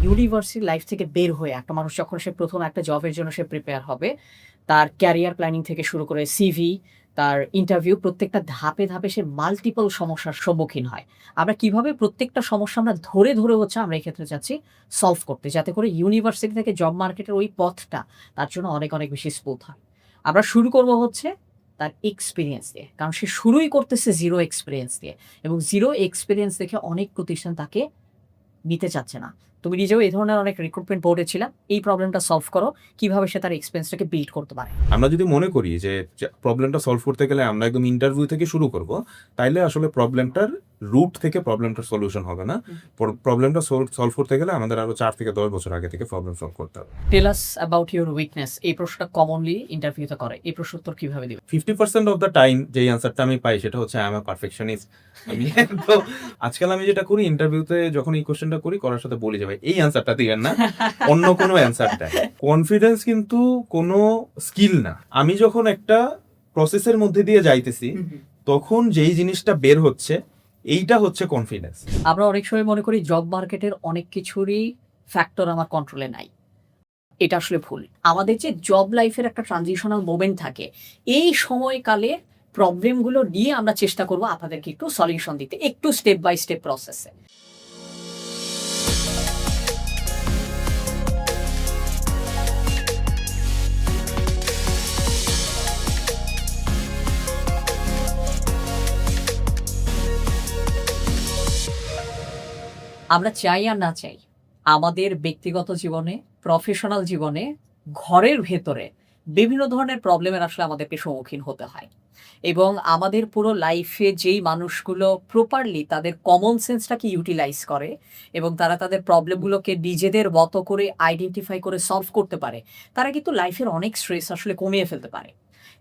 University life থেকে বের হয়ে একটা মানুষ যখন সে প্রথম একটা জবের জন্য সে প্রিপেয়ার হবে, তার ক্যারিয়ার প্ল্যানিং থেকে শুরু করে সিভি, তার ইন্টারভিউ প্রত্যেকটা ধাপে, ধাপে সে মাল্টিপল সমস্যার সম্মুখীন হয়। আমরা কিভাবে প্রত্যেকটা সমস্যা আমরা ধরে, ধরে হচ্ছে আমরা এক্ষেত্রে চাচ্ছি সলভ করতে। যাতে করে ইউনিভার্সিটি থেকে জব মার্কেটের ওই পথটা তার জন্য অনেক, অনেক বেশি স্মুথ হয়। আমরা শুরু করব হচ্ছে তার এক্সপেরিয়েন্স দিয়ে। কারণ সে শুরুই করতেছে 0 এক্সপেরিয়েন্স দিয়ে এবং 0 এক্সপেরিয়েন্স দেখে অনেক প্রতিষ্ঠান তাকে নিতে চাচ্ছে না। তুমি নিজেও এই ধরনের অনেক রিক্রুটমেন্ট বোর্ডে ছিলা। এই প্রবলেমটা সলভ করো। কিভাবে সে তার এক্সপেরিয়েন্সটাকে বিল্ড করতে পারে। আমরা যদি মনে করি যে প্রবলেমটা সলভ করতে গেলে আমরা একদম ইন্টারভিউ থেকে শুরু করব, তাইলে আসলে প্রবলেমটার রুট থেকে প্রবলেমটার সলিউশন হবে না। প্রবলেমটা সলভ করতে গেলে আমাদের আরো 4 থেকে 10 বছর আগে থেকে প্রবলেম সলভ করতে হবে। টেল আস অ্যাবাউট ইউর উইকনেস। এই প্রশ্নটা কমনলি ইন্টারভিউতে করে। এই প্রশ্ন উত্তর কিভাবে দিবে? 50% অফ দ্য টাইম যে অ্যান্সারটা আমি পাই সেটা হচ্ছে আই এম আ পারফেকশনিস্ট। আমি তো আজকাল আমি যেটা করি ইন্টারভিউতে যখন এই কোশ্চেনটা করার সাথে বলি যে ভাই এই অ্যান্সারটা দিবেন না, অন্য কোনো অ্যান্সার দেয়। কনফিডেন্স কিন্তু কোনো স্কিল না। আমি যখন একটা প্রসেসের মধ্যে দিয়ে যাইতেছি তখন যেই জিনিসটা বের হচ্ছে এইটা হচ্ছে কনফিডেন্স। আমরা অনেক সময় মনে করি জব মার্কেটের অনেক কিছুরই ফ্যাক্টর আমার কন্ট্রোলে নাই। এটা আসলে ভুল। আমাদের যে জব লাইফের একটা ট্রানজিশনাল মোমেন্ট থাকে, এই সময়কালে প্রবলেমগুলো নিয়ে আমরা চেষ্টা করব আপনাদেরকে একটু সলিউশন দিতে, একটু স্টেপ বাই স্টেপ প্রসেসে। আমরা চাই আর না চাই, আমাদের ব্যক্তিগত জীবনে, প্রফেশনাল জীবনে, ঘরের ভেতরে বিভিন্ন ধরনের প্রবলেমের আসলে আমাদেরকে সম্মুখীন হতে হয়। এবং আমাদের পুরো লাইফে যেই মানুষগুলো প্রপারলি তাদের কমন সেন্সটাকে ইউটিলাইজ করে এবং তারা তাদের প্রবলেমগুলোকে নিজেদের মতো করে আইডেন্টিফাই করে সলভ করতে পারে, তারা কিন্তু লাইফের অনেক স্ট্রেস আসলে কমিয়ে ফেলতে পারে।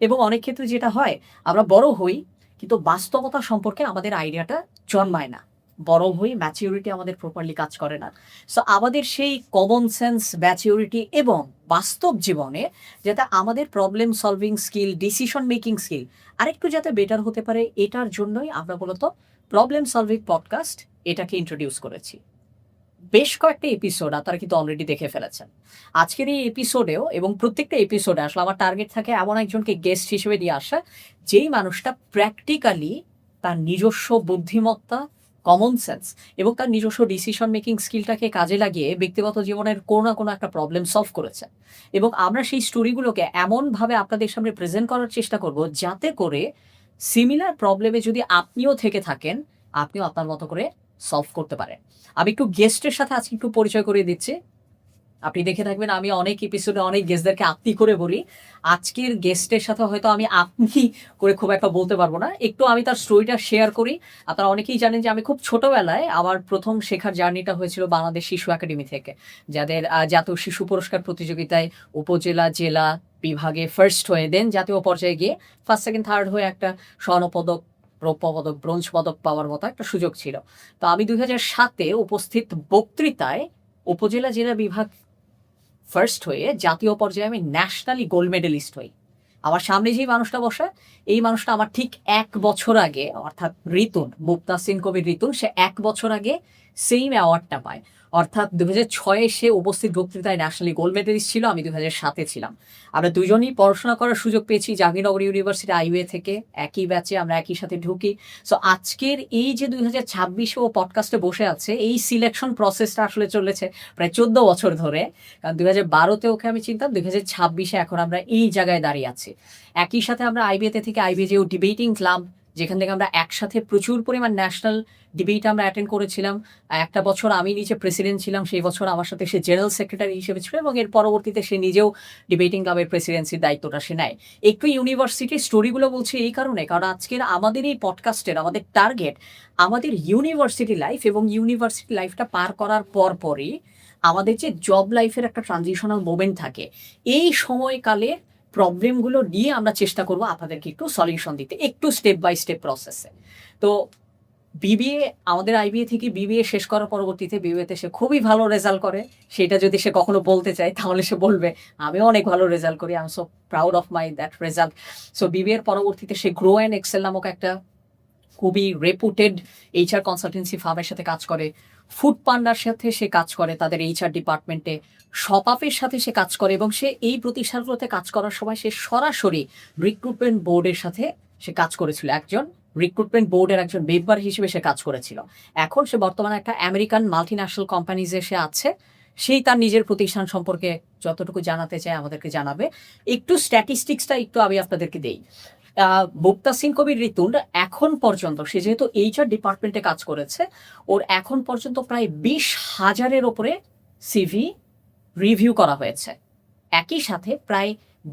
এবং অনেক ক্ষেত্রে যেটা হয়, আমরা বড় হই কিন্তু বাস্তবতা সম্পর্কে আমাদের আইডিয়াটা জন্মায় না। বড় হই, ম্যাচিউরিটি আমাদের প্রপারলি কাজ করে না। সো আমাদের সেই কমন সেন্স, ম্যাচিউরিটি এবং বাস্তব জীবনে যাতে আমাদের problem solving skill, decision making skill আরেকটু যাতে বেটার হতে পারে, এটার জন্যই আমরা মূলত প্রবলেম সলভিং পডকাস্ট এটাকে ইন্ট্রোডিউস করেছি। বেশ কয়েকটা এপিসোড আপনারা কিন্তু অলরেডি দেখে ফেলেছেন। আজকের এই এপিসোডেও এবং প্রত্যেকটা এপিসোডে আসলে আমার টার্গেট থাকে এমন একজনকে গেস্ট হিসেবে নিয়ে আসা, যেই মানুষটা প্র্যাকটিক্যালি তার নিজস্ব বুদ্ধিমত্তা, কমন সেন্স এবং তার নিজস্ব ডিসিশন মেকিং স্কিলটাকে কাজে লাগিয়ে ব্যক্তিগত জীবনের কোনো না কোনো একটা প্রবলেম সলভ করেছে। এবং আমরা সেই স্টোরিগুলোকে এমনভাবে আপনাদের সামনে প্রেজেন্ট করার চেষ্টা করব যাতে করে সিমিলার প্রবলেমে যদি আপনিও থেকে থাকেন, আপনিও আপনার মতো করে সলভ করতে পারেন। আমি একটু গেস্টের সাথে আজকে একটু পরিচয় করিয়ে দিচ্ছি। আপনি দেখে থাকবেন আমি অনেক এপিসোডে অনেক গেস্টদেরকে আপনি করে বলি। আজকের গেস্টের সাথে হয়তো আমি আপনি করে খুব একটা বলতে পারবো না। একটু আমি তার স্টোরিটা শেয়ার করি। আপনারা অনেকেই জানেন যে আমি খুব ছোটবেলায় আমার প্রথম শেখার জার্নিটা হয়েছিল বাংলাদেশ শিশু একাডেমি থেকে, যাদের জাতীয় শিশু পুরস্কার প্রতিযোগিতায় উপজেলা, জেলা বিভাগে ফার্স্ট হয়ে দেন জাতীয় পর্যায়ে গিয়ে ফার্স্ট, সেকেন্ড, থার্ড হয়ে একটা স্বর্ণপদক, রৌপ্য পদক, ব্রোঞ্জ পদক পাওয়ার মতো একটা সুযোগ ছিল। তো আমি 2007-এ উপস্থিত বক্তৃতায় উপজেলা, জেলা বিভাগ ফার্স্ট হয়ে জাতীয় পর্যায়ে আমি ন্যাশনালি গোল্ড মেডেলিস্ট হই। আমার সামনে যেই মানুষটা বসে, এই মানুষটা আমার ঠিক 1 বছর আগে, অর্থাৎ ঋতুন, মুক্তাসিন কবির ঋতুন, সে 1 বছর আগে সেম অ্যাওয়ার্ডটা পায়। অর্থাৎ 2006-এ সে উপস্থিত বক্তৃতায় ন্যাশনালি গোল্ড মেডেলিস্ট ছিল, আমি 2007-এ ছিলাম। আমরা দুজনেই পড়াশোনা করার সুযোগ পেয়েছি জাহাঙ্গীরনগর ইউনিভার্সিটি আইইউএ থেকে, একই ব্যাচে আমরা একই সাথে ঢুকি। সো আজকের এই যে 2026-এ ও পডকাস্টে বসে আছে, এই সিলেকশন প্রসেসটা আসলে চলেছে প্রায় 14 বছর ধরে। কারণ 2012-তে ওকে আমি চিনতাম, 2026-এ এখন আমরা এই জায়গায় দাঁড়িয়ে আছি। একই সাথে আমরা আইবিএতে থেকে আইবিএ ডিবেটিং ক্লাব, যেখান থেকে আমরা একসাথে প্রচুর পরিমাণ ন্যাশনাল ডিবেট আমরা অ্যাটেন্ড করেছিলাম। একটা বছর আমি নিজে প্রেসিডেন্ট ছিলাম, সেই বছর আমার সাথে সে জেনারেল সেক্রেটারি হিসেবে ছিল এবং এর পরবর্তীতে সে নিজেও ডিবেটিং ক্লাবের প্রেসিডেন্সির দায়িত্বটা সে নেয়। একটু ইউনিভার্সিটির স্টোরিগুলো বলছি এই কারণে, কারণ আজকের আমাদের এই পডকাস্টের আমাদের টার্গেট আমাদের ইউনিভার্সিটি লাইফ এবং ইউনিভার্সিটি লাইফটা পার করার পরই আমাদের যে জব লাইফের একটা ট্রানজিশনাল মোমেন্ট থাকে, এই সময়কালে প্রবলেমগুলো নিয়ে আমরা চেষ্টা করব আপনাদেরকে একটু সলিউশন দিতে, একটু স্টেপ বাই স্টেপ প্রসেসে। তো বিবিএ, আমাদের আইবিএ থেকে বিবিএ শেষ করার পরবর্তীতে বিবিএতে সে খুবই ভালো রেজাল্ট করে। সেটা যদি সে কখনো বলতে চায় তাহলে সে বলবে আমিও অনেক ভালো রেজাল্ট করি, I am so proud of my that result. So বিবিএর পরবর্তীতে সে গ্রো অ্যান্ড এক্সেল নামক একটা খুবই রেপুটেড এইচআর কনসালটেন্সি ফার্মের সাথে কাজ করে। ফুড পান্ডার সাথে সে কাজ করে, তাদের এইচআর ডিপার্টমেন্টে শপাপের সাথে সে কাজ করে, এবং সে এই প্রতিষ্ঠানগুলোতে কাজ করার সময় সে সরাসরি রিক্রুটমেন্ট বোর্ডের সাথে সে কাজ করেছিল, একজন রিক্রুটমেন্ট বোর্ডের একজন মেম্বার হিসেবে সে কাজ করেছিল। এখন সে বর্তমানে একটা আমেরিকান মাল্টিন্যাশনাল কোম্পানিজে সে আছে। সেই তার নিজের প্রতিষ্ঠান সম্পর্কে যতটুকু জানাতে চায় আমাদেরকে জানাবে। একটু স্ট্যাটিস্টিক্সটা একটু আমি আপনাদেরকে দেই। মুক্তাসিন কবির রিতুন এখন পর্যন্ত, সে যেহেতু এইচআর ডিপার্টমেন্টে কাজ করেছে, ওর এখন পর্যন্ত প্রায় 20,000-এর ওপরে সিভি রিভিউ করা হয়েছে। একই সাথে প্রায়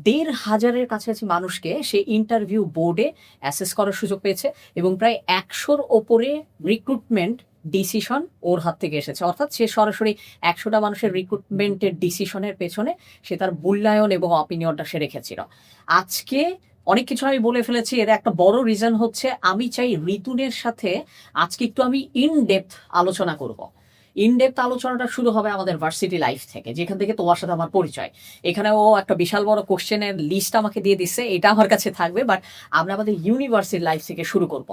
1,500-এর কাছাকাছি মানুষকে সে ইন্টারভিউ বোর্ডে অ্যাসেস করার সুযোগ পেয়েছে, এবং প্রায় 100-র ওপরে রিক্রুটমেন্ট ডিসিশন ওর হাত থেকে এসেছে। অর্থাৎ সে সরাসরি 100টা মানুষের রিক্রুটমেন্টের ডিসিশনের পেছনে সে তার মূল্যায়ন এবং অপিনিয়নটা সে রেখেছিল। আজকে অনেক কিছু আমি বলে ফেলেছি, এর একটা বড় রিজন হচ্ছে আমি চাই রিতুনের সাথে আজকে একটু আমি ইনডেপথ আলোচনা করব। ইনডেপথ আলোচনাটা শুরু হবে আমাদের ভার্সিটি লাইফ থেকে, যেখান থেকে তোমার সাথে আমার পরিচয়। এখানে ও একটা বিশাল বড় কোশ্চেনের লিস্ট আমাকে দিয়ে দিচ্ছে, এটা আমার কাছে থাকবে, বাট আমরা আমাদের ইউনিভার্সিটি লাইফ থেকে শুরু করব।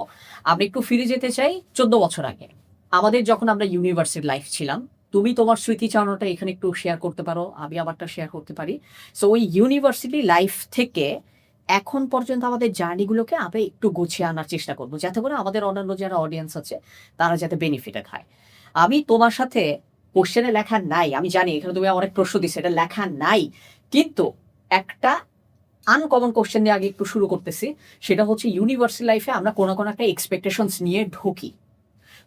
আমরা একটু ফিরে যেতে চাই 14 বছর আগে, আমাদের যখন আমরা ইউনিভার্সিটি লাইফ ছিলাম। তুমি তোমার স্মৃতিচারণাটা এখানে একটু শেয়ার করতে পারো, আমি আমারটা শেয়ার করতে পারি। সো ওই ইউনিভার্সিটি লাইফ থেকে এখন পর্যন্ত আমাদের জার্নিগুলোকে আমরা একটু গুছিয়ে আনার চেষ্টা করবো, যাতে করে আমাদের অন্যান্য যারা অডিয়েন্স আছে তারা যাতে বেনিফিটে খায়। আমি তোমার সাথে কোশ্চেনে লেখা নাই, আমি জানি এখানে তুমি অনেক প্রশ্ন দিচ্ছ, এটা লেখা নাই, কিন্তু একটা আনকমন কোশ্চেন নিয়ে আগে একটু শুরু করতেছি। সেটা হচ্ছে ইউনিভার্সিটি লাইফে আমরা কোনো কোনো একটা এক্সপেকটেশনস নিয়ে ঢুকি।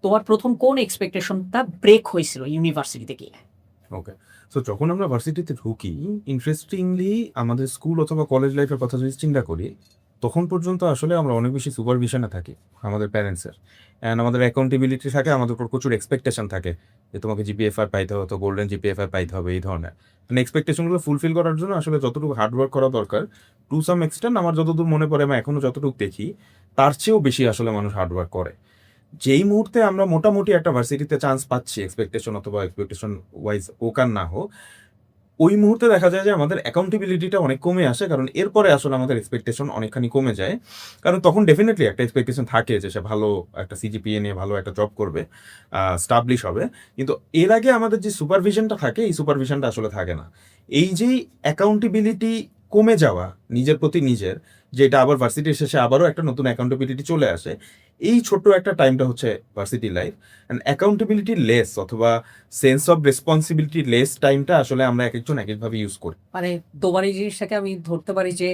তোমার প্রথম কোন এক্সপেকটেশনটা ব্রেক হয়েছিল ইউনিভার্সিটিতে গিয়ে? ওকে, সো যখন আমরা ভার্সিটিতে ঢুকি, ইন্টারেস্টিংলি আমাদের স্কুল অথবা কলেজ লাইফের কথা যদি চিন্তা করি, তখন পর্যন্ত আসলে আমরা অনেক বেশি সুপারভিশনে থাকি আমাদের প্যারেন্টসের, অ্যান্ড আমাদের অ্যাকাউন্টেবিলিটি থাকে, আমাদের উপর প্রচুর এক্সপেকটেশন থাকে যে তোমাকে জিপিএফআই পাইতে হবে, তো গোল্ডেন জিপিএফআই পাইতে হবে, এই ধরনের মানে এক্সপেকটেশনগুলো ফুলফিল করার জন্য আসলে যতটুকু হার্ডওয়ার্ক করা দরকার, টু সাম এক্সটেন্ট আমার যতদূর মনে পড়ে আমি এখনো যতটুকু দেখি তার চেয়েও বেশি আসলে মানুষ হার্ডওয়ার্ক করে। যেই মুহূর্তে আমরা মোটামুটি একটা ভার্সিটিতে চান্স পাচ্ছি, এক্সপেকটেশন অথবা এক্সপেকটেশন ওয়াইজ হোক আর না হোক, ওই মুহূর্তে দেখা যায় যে আমাদের অ্যাকাউন্টেবিলিটিটা অনেক কমে আসে, কারণ এরপরে আসলে আমাদের এক্সপেকটেশন অনেকখানি কমে যায়। কারণ তখন ডেফিনেটলি একটা এক্সপেকটেশন থাকে যে সে ভালো একটা সিজিপিএ নিয়ে ভালো একটা জব করবে, স্টাবলিশ হবে, কিন্তু এর আগে আমাদের যে সুপারভিশনটা থাকে এই সুপারভিশনটা আসলে থাকে না। এই যে অ্যাকাউন্টেবিলিটি কমে যাওয়া নিজের প্রতি নিজের, যেটা আবার ভার্সিটির শেষে আবারও একটা নতুন অ্যাকাউন্টেবিলিটি চলে আসে, এই ছোট্ট একটা টাইমটা হচ্ছে varsity life. And accountability less অথবা সেন্স অফ রেসপন্সিবিলিটি লেস টাইমটা আসলে আমরা এক একজন এক একভাবে ইউজ করি। মানে তোমার এই জিনিসটাকে আমি ধরতে পারি যে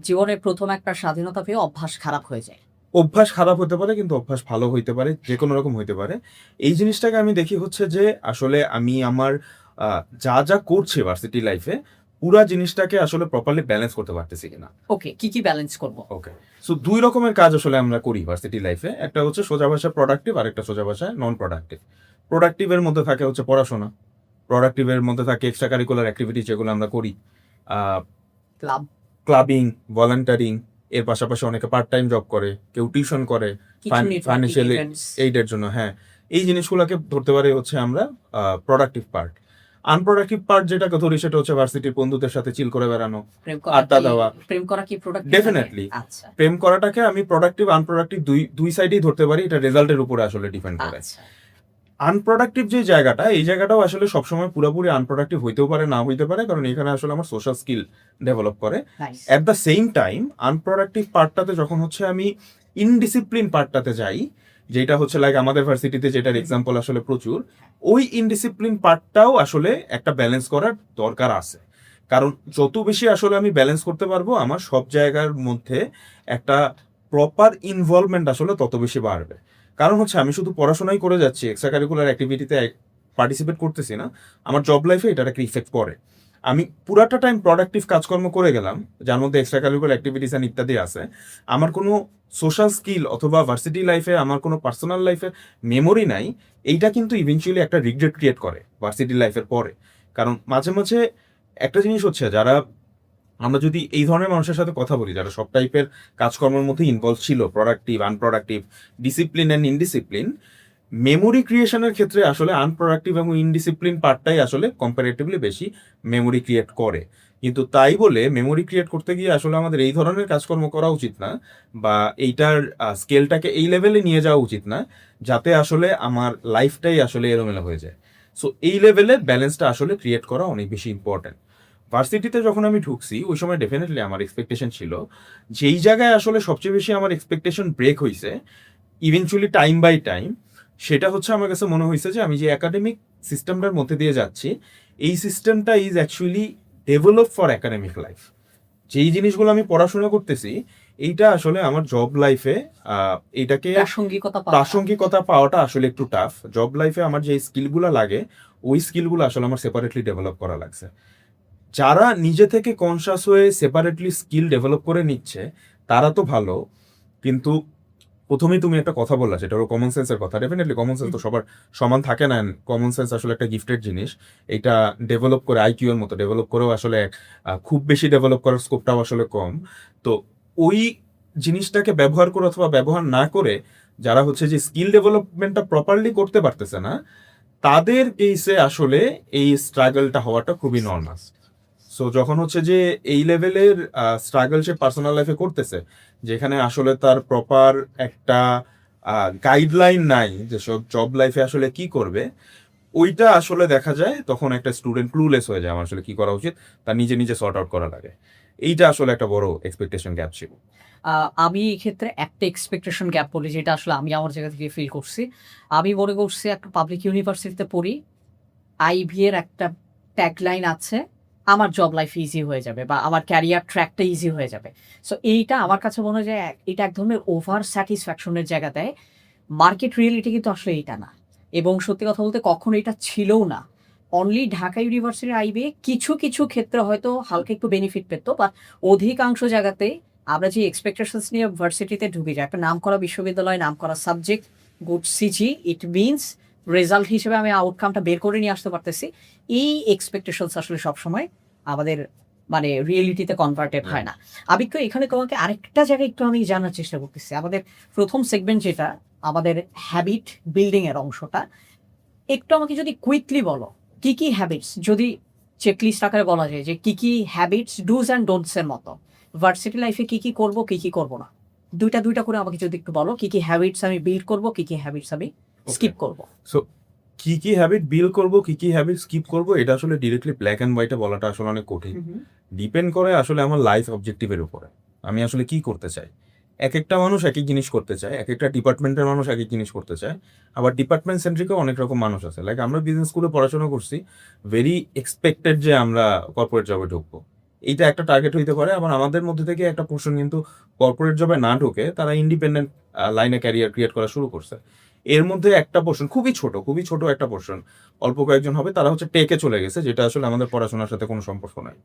জীবনের প্রথম একটা স্বাধীনতা পেয়ে অভ্যাস খারাপ হয়ে যায়। অভ্যাস খারাপ হতে পারে, কিন্তু অভ্যাস ভালো হইতে পারে, যে কোনো রকম হইতে পারে। এই জিনিসটাকে আমি দেখি হচ্ছে যে আসলে আমি আমার যা যা করছি ভার্সিটি লাইফে, পুরা জিনিসটাকে আসলে প্রপারলি ব্যালেন্স করতে পারতেছি কিনা। ওকে, কি কি ব্যালেন্স করব? ওকে, সো দুই রকমের কাজ আসলে আমরা করি ভার্সিটি লাইফে। একটা হচ্ছে সোজা ভাষায় প্রোডাক্টিভ, আর একটা সোজা ভাষায় নন প্রোডাক্টিভ। প্রোডাক্টিভের মধ্যে থাকে হচ্ছে পড়াশোনা, প্রোডাক্টিভের মধ্যে থাকে এক্সট্রা কারিকুলার অ্যাক্টিভিটি যেগুলো আমরা করি, ক্লাব, ক্লাবিং, ভলান্টারিং, এর পাশাপাশি অনেকে পার্ট টাইম জব করে, কেউ টিউশন করে ফাইন্যান্সিয়াল এইডের জন্য। হ্যাঁ, এই জিনিসগুলোকে ধরতে পারি হচ্ছে আমরা প্রোডাক্টিভ পার্ট। আনপ্রোডাক্টিভ পার্ট যেটাকে ধরি সেটা হচ্ছে ভার্সিটির বন্ধুদের সাথে চিল করে বেড়ানো, আড্ডা দেওয়া। প্রেম করা কি প্রোডাক্টিভ? ডেফিনেটলি আচ্ছা, প্রেম করাটাকে আমি প্রোডাক্টিভ আনপ্রোডাক্টিভ দুই সাইডেই ধরতে পারি, এটা রেজাল্টের উপরে আসলে ডিপেন্ড করে। আচ্ছা, আনপ্রোডাক্টিভ যে জায়গাটা, এই জায়গাটাও আসলে সবসময় পুরোপুরি আনপ্রোডাক্টিভ হইতেও পারে, না হইতে পারে, কারণ এখানে আসলে আমার সোশ্যাল স্কিল ডেভেলপ করে। Nice. At the same time unproductive পার্টটাতে যখন হচ্ছে আমি ইনডিসিপ্লিন পার্টটাতে যাই, যেটা হচ্ছে লাইক আমাদের ভার্সিটিতে যেটার এক্সাম্পল আসলে প্রচুর, ওই ইনডিসিপ্লিন পার্টটাও আসলে একটা ব্যালেন্স করার দরকার আছে। কারণ যত বেশি আসলে আমি ব্যালেন্স করতে পারবো, আমার সব জায়গার মধ্যে একটা প্রপার ইনভলভমেন্ট আসলে তত বেশি বাড়বে। কারণ হচ্ছে আমি শুধু পড়াশোনাই করে যাচ্ছি, এক্সট্রা কারিকুলার অ্যাক্টিভিটিতে পার্টিসিপেট করতেছি না, আমার জব লাইফে এটার একটা ইফেক্ট পড়ে। আমি পুরাটা টাইম প্রোডাক্টিভ কাজকর্ম করে গেলাম, যার মধ্যে এক্সট্রা কারিকুলার অ্যাক্টিভিটিস অ্যান্ড ইত্যাদি আছে, আমার কোনো সোশ্যাল স্কিল অথবা ভার্সিটি লাইফে আমার কোনো পার্সোনাল লাইফের মেমোরি নাই। এইটা কিন্তু ইভেনচুয়ালি একটা রিগ্রেট ক্রিয়েট করে ভার্সিটি লাইফের পরে। কারণ মাঝে মাঝে একটা জিনিস হচ্ছে, যারা আমরা যদি এই ধরনের মানুষের সাথে কথা বলি, যারা সব টাইপের কাজকর্মের মধ্যে ইনভলভ ছিল, productive, unproductive, discipline and indiscipline, memory ক্রিয়েশনের ক্ষেত্রে আসলে আনপ্রোডাক্টিভ এবং ইনডিসিপ্লিন পার্টটাই আসলে কম্পারেটিভলি বেশি মেমোরি ক্রিয়েট করে। কিন্তু তাই বলে মেমোরি ক্রিয়েট করতে গিয়ে আসলে আমাদের এই ধরনের কাজকর্ম করা উচিত না, বা এইটার স্কেলটাকে এই লেভেলে নিয়ে যাওয়া উচিত না যাতে আসলে আমার লাইফটাই আসলে এলোমেলো হয়ে যায়। সো এই লেভেলের ব্যালেন্সটা আসলে ক্রিয়েট করা অনেক বেশি ইম্পর্ট্যান্ট। ভার্সিটিতে যখন আমি ঢুকছি ওই সময় ডেফিনেটলি আমার এক্সপেকটেশন ছিল, যেই জায়গায় আসলে সবচেয়ে বেশি আমার এক্সপেকটেশন ব্রেক হয়েছে ইভেনচুয়ালি টাইম বাই টাইম, সেটা হচ্ছে আমার কাছে মনে হয়েছে যে আমি যে একাডেমিক সিস্টেমটার মধ্যে দিয়ে যাচ্ছি, এই সিস্টেমটা is actually develop for academic life. যেই জিনিসগুলো আমি পড়াশোনা করতেছি এইটা আসলে আমার জব লাইফে এইটাকে প্রাসঙ্গিকতা পাওয়াটা আসলে একটু টাফ। জব লাইফে আমার যে স্কিলগুলো লাগে ওই স্কিলগুলো আসলে আমার সেপারেটলি ডেভেলপ করা লাগছে। যারা নিজে থেকে কনসাস হয়ে সেপারেটলি স্কিল ডেভেলপ করে নিচ্ছে তারা তো ভালো, কিন্তু প্রথমেই তুমি একটা কথা বললা সেটা হলো কমন সেন্সের কথা। ডেফিনেটলি কমন সেন্স তো সবার সমান থাকে না, কমন সেন্স আসলে একটা গিফটেড জিনিস। এটা ডেভেলপ করে আইকিউ এর মতো ডেভেলপ করেও আসলে খুব বেশি ডেভেলপ করার স্কোপটাও আসলে কম। তো ওই জিনিসটাকে ব্যবহার করে অথবা ব্যবহার না করে যারা হচ্ছে যে স্কিল ডেভেলপমেন্টটা প্রপারলি করতে পারতেছে না, তাদের কেসে আসলে এই স্ট্রাগলটা হওয়াটা খুবই নর্মাল। সো যখন হচ্ছে যে এই লেভেলের স্ট্রাগল সে পার্সোনাল লাইফে করতেছে, যেখানে আসলে তার প্রপার একটা গাইডলাইন নাই যে সব জব লাইফে আসলে কি করবে, ওইটা আসলে দেখা যায় তখন একটা স্টুডেন্ট ক্লুলেস হয়ে যায় আমার আসলে কি করা উচিত, তার নিজে নিজে সর্ট আউট করা লাগে। এইটা আসলে একটা বড় এক্সপেকটেশন গ্যাপ ছিল। আমি এক্ষেত্রে একটা এক্সপেকটেশন গ্যাপ বলি, যেটা আসলে আমি আমার জায়গা থেকে ফিল করছি। আমি মনে করছি একটা পাবলিক ইউনিভার্সিটিতে পড়ি, আইভি এর একটা ট্যাগলাইন আছে, আমার জব লাইফ ইজি হয়ে যাবে বা আমার ক্যারিয়ার ট্র্যাকটা ইজি হয়ে যাবে। সো এইটা আমার কাছে মনে হয় যে এটা এক ধরনের ওভার স্যাটিসফ্যাকশনের জায়গা দেয়। মার্কেট রিয়েলিটি কিন্তু আসলে এইটা না, এবং সত্যি কথা বলতে কখনো এটা ছিলও না। অনলি ঢাকা ইউনিভার্সিটির আইবি কিছু কিছু ক্ষেত্রে হয়তো হালকা একটু বেনিফিট পেত, বা অধিকাংশ জায়গাতে আমরা যে এক্সপেকটেশনস নিয়ে ভার্সিটিতে ঢুকে যাই, একটা নাম করা বিশ্ববিদ্যালয়, নাম করা subject, good CG, it means result হিসেবে আমি আউটকামটা বের করে নিয়ে আসতে পারতেছি। এই এক্সপেকটেশনস আসলে সবসময় আমাদের মানে রিয়েলিটিতে কনভার্টেড হয় না। আবিক্য, এখানে তোমাকে আরেকটা জায়গায় একটু আমি জানার চেষ্টা করতেছি। আমাদের প্রথম সেগমেন্ট যেটা আমাদের হ্যাবিট বিল্ডিং এর অংশটা, একটু আমাকে যদি কুইকলি বলো কি কি হ্যাবিটস, যদি চেকলিস্ট আকারে বলা যায় যে কি কি হ্যাবিটস ডুজ অ্যান্ড ডোন্টস এর মতো ভার্সিটি লাইফে কি কি করব কি কি করব না, দুইটা দুইটা করে আমাকে যদি একটু বলো কি কি হ্যাবিটস আমি বিল্ড করব, কি কি হ্যাবিটস আমি স্কিপ করব। সো কি কি হ্যাবিট বিল্ড করব, কি কি হ্যাবিট স্কিপ করব, এটা আসলে ডিরেক্টলি ব্ল্যাক অ্যান্ড হোয়াইটে বলাটা আসলে অনেক কঠিন। ডিপেন্ড করে আসলে আমার লাইফ অবজেক্টিভের উপরে, আমি আসলে কি করতে চাই। এক একটা মানুষ এক এক জিনিস করতে চায়, এক একটা ডিপার্টমেন্টের মানুষ এক এক জিনিস করতে চায়, আবার ডিপার্টমেন্ট সেন্ট্রিকও অনেক রকম মানুষ আছে। লাইক আমরা বিজনেস স্কুলে পড়াশোনা করছি, ভেরি এক্সপেক্টেড যে আমরা কর্পোরেট জবে ঢুকবো, এইটা একটা টার্গেট হইতে পারে। আবার আমাদের মধ্যে থেকে একটা পোর্শন কিন্তু কর্পোরেট জবে না ঢুকে তারা ইন্ডিপেন্ডেন্ট লাইনে ক্যারিয়ার ক্রিয়েট করা শুরু করছে। এর মধ্যে একটা পোর্শন খুবই ছোট একটা পোর্শন, অল্প কয়েকজন হবে, তারা হচ্ছে টেকে চলে গেছে, যেটা আসলে আমাদের পড়াশোনার সাথে কোনো সম্পর্ক নাই।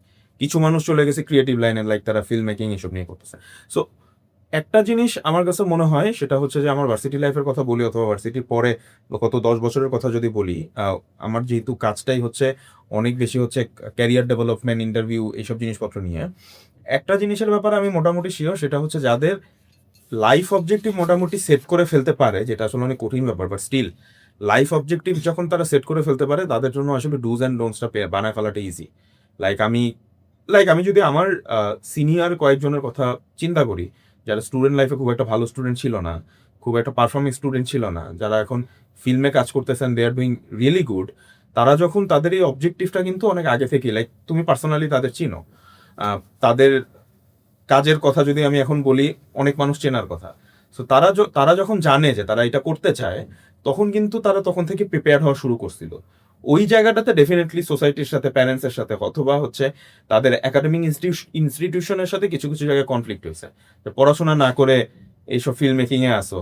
কিছু মানুষ চলে গেছে ক্রিয়েটিভ লাইনে, লাইক তারা ফিল্ম মেকিং এসব নিয়ে করতেছে। সো একটা জিনিস আমার কাছে মনে হয় সেটা হচ্ছে যে আমার ভার্সিটি লাইফের কথা বলি অথবা ভার্সিটির পরে গত 10 বছরের কথা যদি বলি, আমার যেহেতু কাজটাই হচ্ছে অনেক বেশি হচ্ছে ক্যারিয়ার ডেভেলপমেন্ট, ইন্টারভিউ, এইসব জিনিসপত্র নিয়ে, একটা জিনিসের ব্যাপারে আমি মোটামুটি শিওর, সেটা হচ্ছে যাদের লাইফ অবজেক্টিভ মোটামুটি সেট করে ফেলতে পারে, যেটা আসলে অনেক কঠিন ব্যাপার, বাট স্টিল লাইফ অবজেক্টিভ যখন তারা সেট করে ফেলতে পারে তাদের জন্য আসলে ডুজ অ্যান্ড ডোন্টসটা বানায় ফেলাটা ইজি। লাইক আমি যদি আমার সিনিয়র কয়েকজনের কথা চিন্তা করি, যারা স্টুডেন্ট লাইফে খুব একটা ভালো স্টুডেন্ট ছিল না, খুব একটা পারফর্মিং স্টুডেন্ট ছিল না, যারা এখন ফিল্মে কাজ করতেছেন, দে আর ডুইং রিয়েলি গুড, তারা যখন তাদের এই অবজেক্টিভটা কিন্তু অনেক আগে থেকে, লাইক তুমি পার্সোনালি তাদের চিনো, তাদের কাজের কথা যদি আমি এখন বলি, অনেক মানুষ চেনার কথা। সো তারা যখন জানে যে তারা এটা করতে চায়, তখন কিন্তু তারা তখন থেকে প্রিপেয়ার হওয়া শুরু করছিল। ওই জায়গাটাতে ডেফিনেটলি সোসাইটির সাথে, প্যারেন্টসের সাথে, অথবা হচ্ছে তাদের একাডেমিক ইনস্টিটিউশনের সাথে কিছু কিছু জায়গায় কনফ্লিক্ট হয়েছে। পড়াশোনা না করে এইসব ফিল্ম মেকিং এ আসো,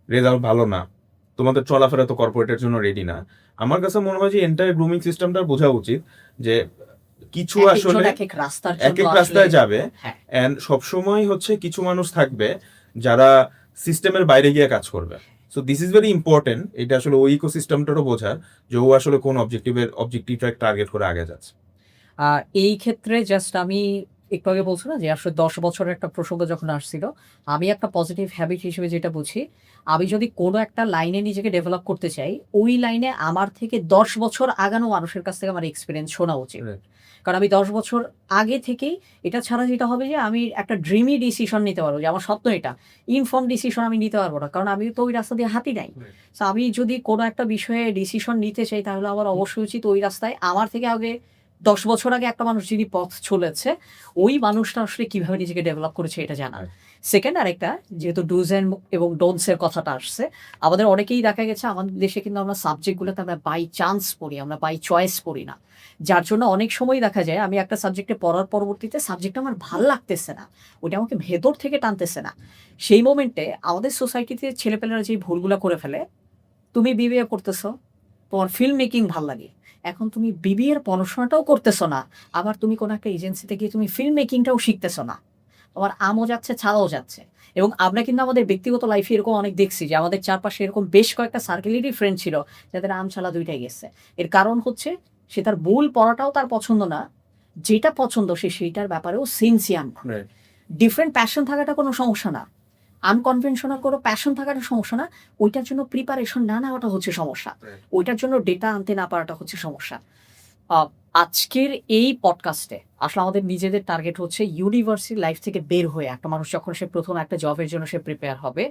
রেজাল্ট ভালো না, তোমাদের চলাফেরা তো কর্পোরেটের জন্য রেডি না। আমার কাছে মনে হয় যে এন্টায়ার গ্রুমিং সিস্টেমটা বোঝা উচিত যে কিছু আসলে এক এক রাস্তায় যাবে, এন্ড সবসময় হচ্ছে কিছু মানুষ থাকবে যারা সিস্টেমের বাইরে গিয়ে কাজ করবে। So this is very important, এটা আসলে ওই ইকোসিস্টেমটারও বোঝার যে ও আসলে কোন অবজেক্টিভটা টার্গেট করে আগে যাচ্ছে। এই ক্ষেত্রে জাস্ট আমি একটু আগে বলছো না যে আসলে 10 বছরের একটা প্রসঙ্গ যখন আসছিল, আমি একটা পজিটিভ হ্যাবিট হিসেবে যেটা বুঝি, আমি যদি কোনো একটা লাইনে নিজেকে ডেভেলপ করতে চাই, ওই লাইনে আমার থেকে 10 বছর আগানো মানুষের কাছ থেকে আমার এক্সপেরিয়েন্স শোনা উচিত। Right. কারণ আমি 10 বছর আগে থেকেই এটা ছাড়া যেটা হবে যে আমি একটা ড্রিমি ডিসিশন নিতে পারবো যে আমার স্বপ্ন এটা। ইনফর্ম ডিসিশন আমি নিতে পারবো না। কারণ আমি তো ওই রাস্তা দিয়ে হাঁটি নাই। সো আমি যদি কোনো একটা বিষয়ে ডিসিশন নিতে চাই তাহলে আমার অবশ্যই উচিত ওই রাস্তায় আমার থেকে আগে 10 বছর আগে একটা মানুষ যিনি পথ চলেছে, ওই মানুষটা আসলে কিভাবে নিজেকে ডেভেলপ করেছে এটা জানা। সেকেন্ড আরেকটা, যেহেতু ডুজ অ্যান্ড এবং ডোন্টস এর কথাটা আসছে, আমাদের অনেকেই দেখা গেছে আমাদের দেশে কিন্তু আমরা সাবজেক্টগুলোতে আমরা বাই চান্স পড়ি, আমরা বাই চয়েস পড়ি না। যার জন্য অনেক সময় দেখা যায় আমি একটা সাবজেক্টে পড়ার পরবর্তীতে সাবজেক্টটা আমার ভাল লাগতেছে না, ওটা আমাকে ভেতর থেকে টানতেছে না। সেই মোমেন্টে আমাদের সোসাইটিতে ছেলেপেলেরা যে ভুলগুলো করে ফেলে, তুমি বিবিএ করতেছো, তোমার ফিল্ম মেকিং ভাল লাগে, এখন তুমি বিবিএর পড়াশোনাটাও করতেছো না, আবার তুমি কোনো একটা এজেন্সিতে গিয়ে তুমি ফিল্ম মেকিংটাও শিখতেছো না, তোমার আমও যাচ্ছে ছাড়াও যাচ্ছে। এবং আমরা কিন্তু আমাদের ব্যক্তিগত লাইফে এরকম অনেক দেখছি যে আমাদের চারপাশে এরকম বেশ কয়েকটা সার্কেলেরই ফ্রেন্ড ছিল যাদের আম ছাড়া দুইটাই গেছে। এর কারণ হচ্ছে সে তার মূল পড়াটাও তার পছন্দ না, যেটা পছন্দ সে সেইটার ব্যাপারেও সিনসিয়ার না। Right. ডিফারেন্ট প্যাশন থাকাটা কোনো সমস্যা না, আনকনভেনশনাল কোনো প্যাশন থাকাটা সমস্যা না, ওইটার জন্য প্রিপারেশন না নেওয়াটা হচ্ছে সমস্যা, ওইটার জন্য ডেটা আনতে না পারাটা হচ্ছে সমস্যা। আজকের এই পডকাস্টে আসলে আমাদের নিজেদের টার্গেট হচ্ছে ইউনিভার্সিটি লাইফ থেকে বের হয়ে একটা মানুষ যখন সে প্রথম একটা জবের জন্য সে প্রিপেয়ার হবে,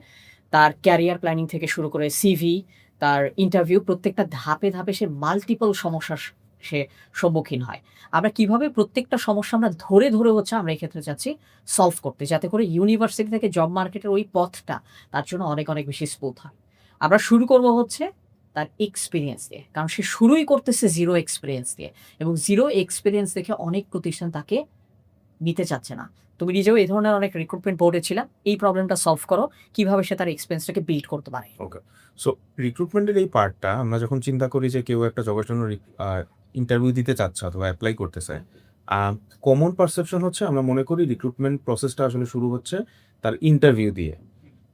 তার ক্যারিয়ার প্ল্যানিং থেকে শুরু করে সিভি, তার ইন্টারভিউ, প্রত্যেকটা ধাপে ধাপে সে মাল্টিপল সমস্যার সে সম্মুখীন হয়। আমরা কিভাবে প্রত্যেকটা সমস্যা আমরা ধরে ধরে হচ্ছে আমরা এই ক্ষেত্রে চাচ্ছি সলভ করতে, যাতে করে ইউনিভার্সিটি থেকে জব মার্কেটের ওই পথটা তার জন্য অনেক অনেক বেশি স্মুথ হয়। আমরা শুরু করব হচ্ছে তার এক্সপিরিয়েন্স দিয়ে, কারণ সে শুরুই করতেছে জিরো এক্সপিরিয়েন্স দিয়ে, এবং জিরো এক্সপিরিয়েন্স দেখে অনেক প্রতিষ্ঠান তাকে নিতে চাচ্ছে না। তুমি নিজেও এই ধরনের অনেক রিক্রুটমেন্ট বোর্ডে ছিলাম, এই প্রবলেমটা সলভ করো কিভাবে সে তার এক্সপিরিয়েন্সটাকে বিল্ড করতে পারে। ওকে, সো রিক্রুটমেন্টের এই পার্টটা আমরা যখন চিন্তা করি যে কেউ একটা জবের জন্য ইন্টারভিউ দিতে চাচ্ছে অথবা অ্যাপ্লাই করতেছে, কমন পারসেপশন হচ্ছে আমরা মনে করি রিক্রুটমেন্ট প্রসেসটা আসলে শুরু হচ্ছে তার ইন্টারভিউ দিয়ে।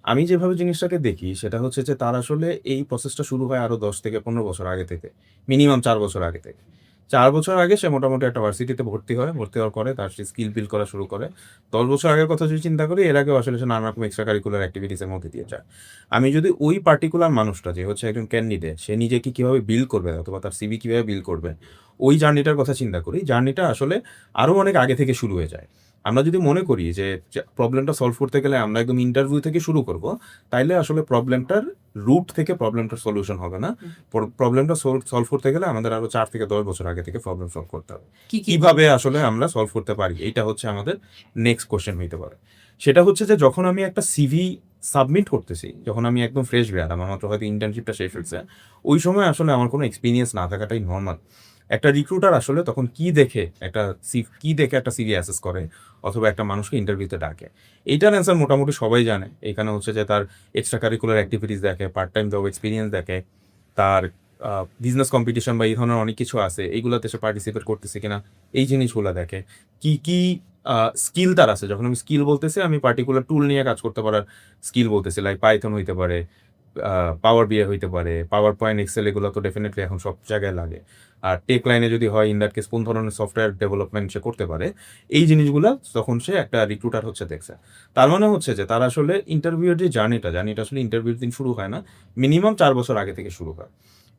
আমি যেভাবে জিনিসটাকে দেখি সেটা হচ্ছে যে তার আসলে এই প্রসেসটা শুরু হয় আরও 10 থেকে 15 বছর আগে থেকে, মিনিমাম 4 বছর আগে থেকে। 4 বছর আগে সে মোটামুটি একটা ভার্সিটিতে ভর্তি হয়, ভর্তি হওয়ার পরে তার সে স্কিল বিল্ড করা শুরু করে। 10 বছর আগের কথা যদি চিন্তা করি, এর আগেও আসলে সে নানা রকম এক্সট্রা কারিকুলার অ্যাক্টিভিটিসের মধ্যে দিয়ে যায়। আমি যদি ওই পার্টিকুলার মানুষটা যে হচ্ছে একজন ক্যান্ডিডেট, সে নিজেকে কীভাবে বিল্ড করবে অথবা তার সিভি কীভাবে বিল্ড করবে, ওই জার্নিটার কথা চিন্তা করি, জার্নিটা আসলে আরও অনেক আগে থেকে শুরু হয়ে যায়। আমরা যদি মনে করি যে প্রবলেমটা সলভ করতে গেলে আমরা একদম ইন্টারভিউ থেকে শুরু করব, তাইলে আসলে প্রবলেমটার রুট থেকে প্রবলেমটার সলিউশন হবে না। প্রবলেমটা সলভ করতে গেলে আমাদের আরো 4 থেকে 10 বছর আগে থেকে প্রবলেম সলভ করতে হবে। কিভাবে আসলে আমরা সলভ করতে পারি, এইটা হচ্ছে আমাদের নেক্সট কোশ্চেন হইতে পারে। সেটা হচ্ছে যে যখন আমি একটা সিভি সাবমিট করতেছি, যখন আমি একদম ফ্রেশ গ্র্যাড, আমার মাত্র হয়তো ইন্টার্নশিপটা শেষ হয়েছে, ওই সময় আসলে আমার কোনো এক্সপিরিয়েন্স না থাকাটাই নর্মাল। একটা রিক্রুটার আসলে তখন কি দেখে একটা সিভি অ্যাসেস করে অথবা একটা মানুষকে ইন্টারভিউতে ডাকে, এইটার অ্যান্সার মোটামুটি সবাই জানে। এখানে হচ্ছে যে তার এক্সট্রা কারিকুলার অ্যাক্টিভিটিস দেখে, পার্ট টাইম জব এক্সপিরিয়েন্স দেখে, তার বিজনেস কম্পিটিশন বা এই ধরনের অনেক কিছু আছে, এইগুলোতে সে পার্টিসিপেট করতেছে কিনা, এই জিনিসগুলো দেখে। কি কি স্কিল তার আছে, যখন আমি স্কিল বলতেছি আমি পার্টিকুলার টুল নিয়ে কাজ করতে পারার স্কিল বলতেছি, লাইক পাইথন হইতে পারে, পাওয়ার বিএ হইতে পারে, পাওয়ার পয়েন্ট, এক্সেল, এগুলো তো ডেফিনেটলি এখন সব জায়গায় লাগে। আর টেক লাইনে যদি হয়, ইন দ্যাট কেস কোন ধরনের সফটওয়্যার ডেভেলপমেন্ট সে করতে পারে, এই জিনিসগুলো তখন সে একটা রিক্রুটার হচ্ছে দেখছে। তার মানে হচ্ছে যে তার আসলে ইন্টারভিউর যে জার্নিটা আসলে ইন্টারভিউর দিন শুরু হয় না, মিনিমাম 4 বছর আগে থেকে শুরু হয়।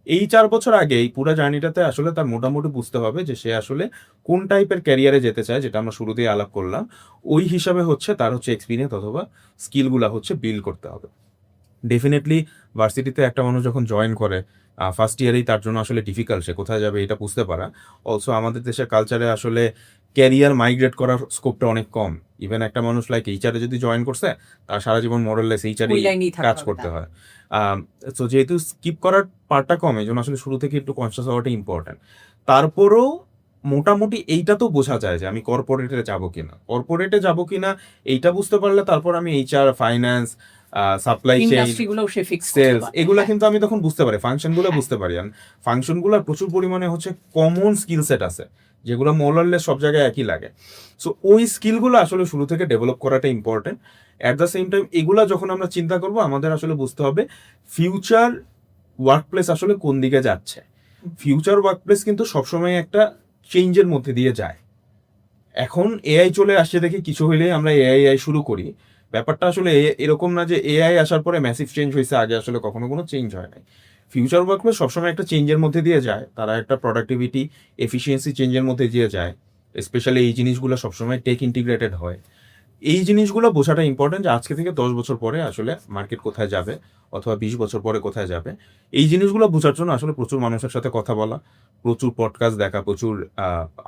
এই 4 বছর আগে এই পুরো জার্নিটাতে আসলে তার মোটামুটি বুঝতে হবে যে সে আসলে কোন টাইপের ক্যারিয়ারে যেতে চায়, যেটা আমরা শুরুতেই আলাপ করলাম। ওই হিসাবে হচ্ছে তার হচ্ছে এক্সপিরিয়েন্স অথবা স্কিলগুলা হচ্ছে বিল্ড করতে হবে। ডেফিনেটলি ভার্সিটিতে একটা মানুষ যখন জয়েন করে, ফার্স্ট ইয়ারেই তার জন্য আসলে ডিফিকাল্ট সে কোথায় যাবে এটা বুঝতে পারা। অলসো আমাদের দেশের কালচারে আসলে ক্যারিয়ার মাইগ্রেট করার স্কোপটা অনেক কম। ইভেন একটা মানুষ লাইক এইচআরে যদি জয়েন করছে, তার সারা জীবন মোরাললেস এইচআরই কাজ করতে হয়। তো যেহেতু স্কিপ করার পার্টটা কম, এই জন্য আসলে শুরু থেকে একটু কনসিয়াস হওয়াটা ইম্পর্টেন্ট। তারপরও মোটামুটি এইটা তো বোঝা যায় যে আমি কর্পোরেটে যাবো কিনা এইটা বুঝতে পারলে তারপর আমি HR, finance, supply chain, sales, এগুলা কিন্তু আমি তখন বুঝতে পারি, ফাংশনগুলো বুঝতে পারি। ফাংশনগুলোর প্রচুর পরিমাণে হচ্ছে কমন স্কিল সেট আছে যেগুলো মোরাললেস সব জায়গায় একই লাগে। সো ওই স্কিলগুলো আসলে শুরু থেকে ডেভেলপ করাটা important. At the same time এগুলা যখন আমরা চিন্তা করবো, আমাদের আসলে বুঝতে হবে ফিউচার ওয়ার্কপ্লেস আসলে কোন দিকে যাচ্ছে। ফিউচার ওয়ার্কপ্লেস কিন্তু সবসময় একটা চেঞ্জের মধ্যে দিয়ে যায়। এখন এআই চলে আসছে দেখে কিছু হইলেই আমরা এআই শুরু করি। ব্যাপারটা আসলে এরকম না যে এআই আসার পরে ম্যাসিভ চেঞ্জ হয়েছে, আগে আসলে কখনো কোনো চেঞ্জ হয় নাই। ফিউচার ওয়ার্কপ্লেস সবসময় একটা চেঞ্জের মধ্যে দিয়ে যায়, তারা একটা প্রোডাক্টিভিটি এফিসিয়েন্সি চেঞ্জের মধ্যে দিয়ে যায়। স্পেশালি এই জিনিসগুলো সবসময় টেক ইন্টিগ্রেটেড হয়। এই জিনিসগুলো বোঝাটা ইম্পর্টেন্ট যে আজকে থেকে 10 বছর পরে আসলে মার্কেট কোথায় যাবে, অথবা 20 বছর পরে কোথায় যাবে। এই জিনিসগুলো বোঝার জন্য আসলে প্রচুর মানুষের সাথে কথা বলা, প্রচুর পডকাস্ট দেখা, প্রচুর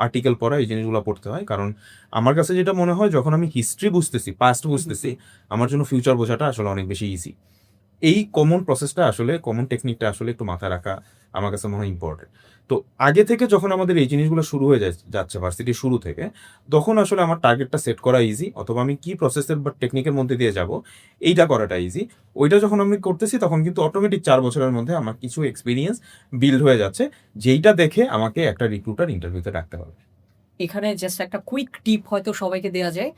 আর্টিকেল পড়া, এই জিনিসগুলো পড়তে হয়। কারণ আমার কাছে যেটা মনে হয়, যখন আমি হিস্ট্রি বুঝতেছি, পাস্ট বুঝতেছি, আমার জন্য ফিউচার বোঝাটা আসলে অনেক বেশি ইজি। এই কমন প্রসেসটা আসলে, কমন টেকনিকটা আসলে একটু মাথায় রাখা আমার কাছে মনে হয় ইম্পর্টেন্ট। তো আগে থেকে যখন আমাদের এই জিনিসগুলো শুরু হয়ে যাচ্ছে ভার্সিটির শুরু থেকে, তখন আসলে আমার টার্গেটটা সেট করা ইজি, অথবা আমি কি প্রসেসের বা টেকনিকের মধ্যে দিয়ে যাব এইটা করাটা ইজি। ওইটা যখন আমি করতেছি, তখন কিন্তু অটোমেটিক 4 বছরের মধ্যে আমার কিছু এক্সপিরিয়েন্স বিল্ড হয়ে যাচ্ছে, যেইটা দেখে আমাকে একটা রিক্রুটার ইন্টারভিউতে ডাকতে হবে। এখানে জাস্ট একটা কুইক টিপ হয়তো সবাইকে দেওয়া যায়।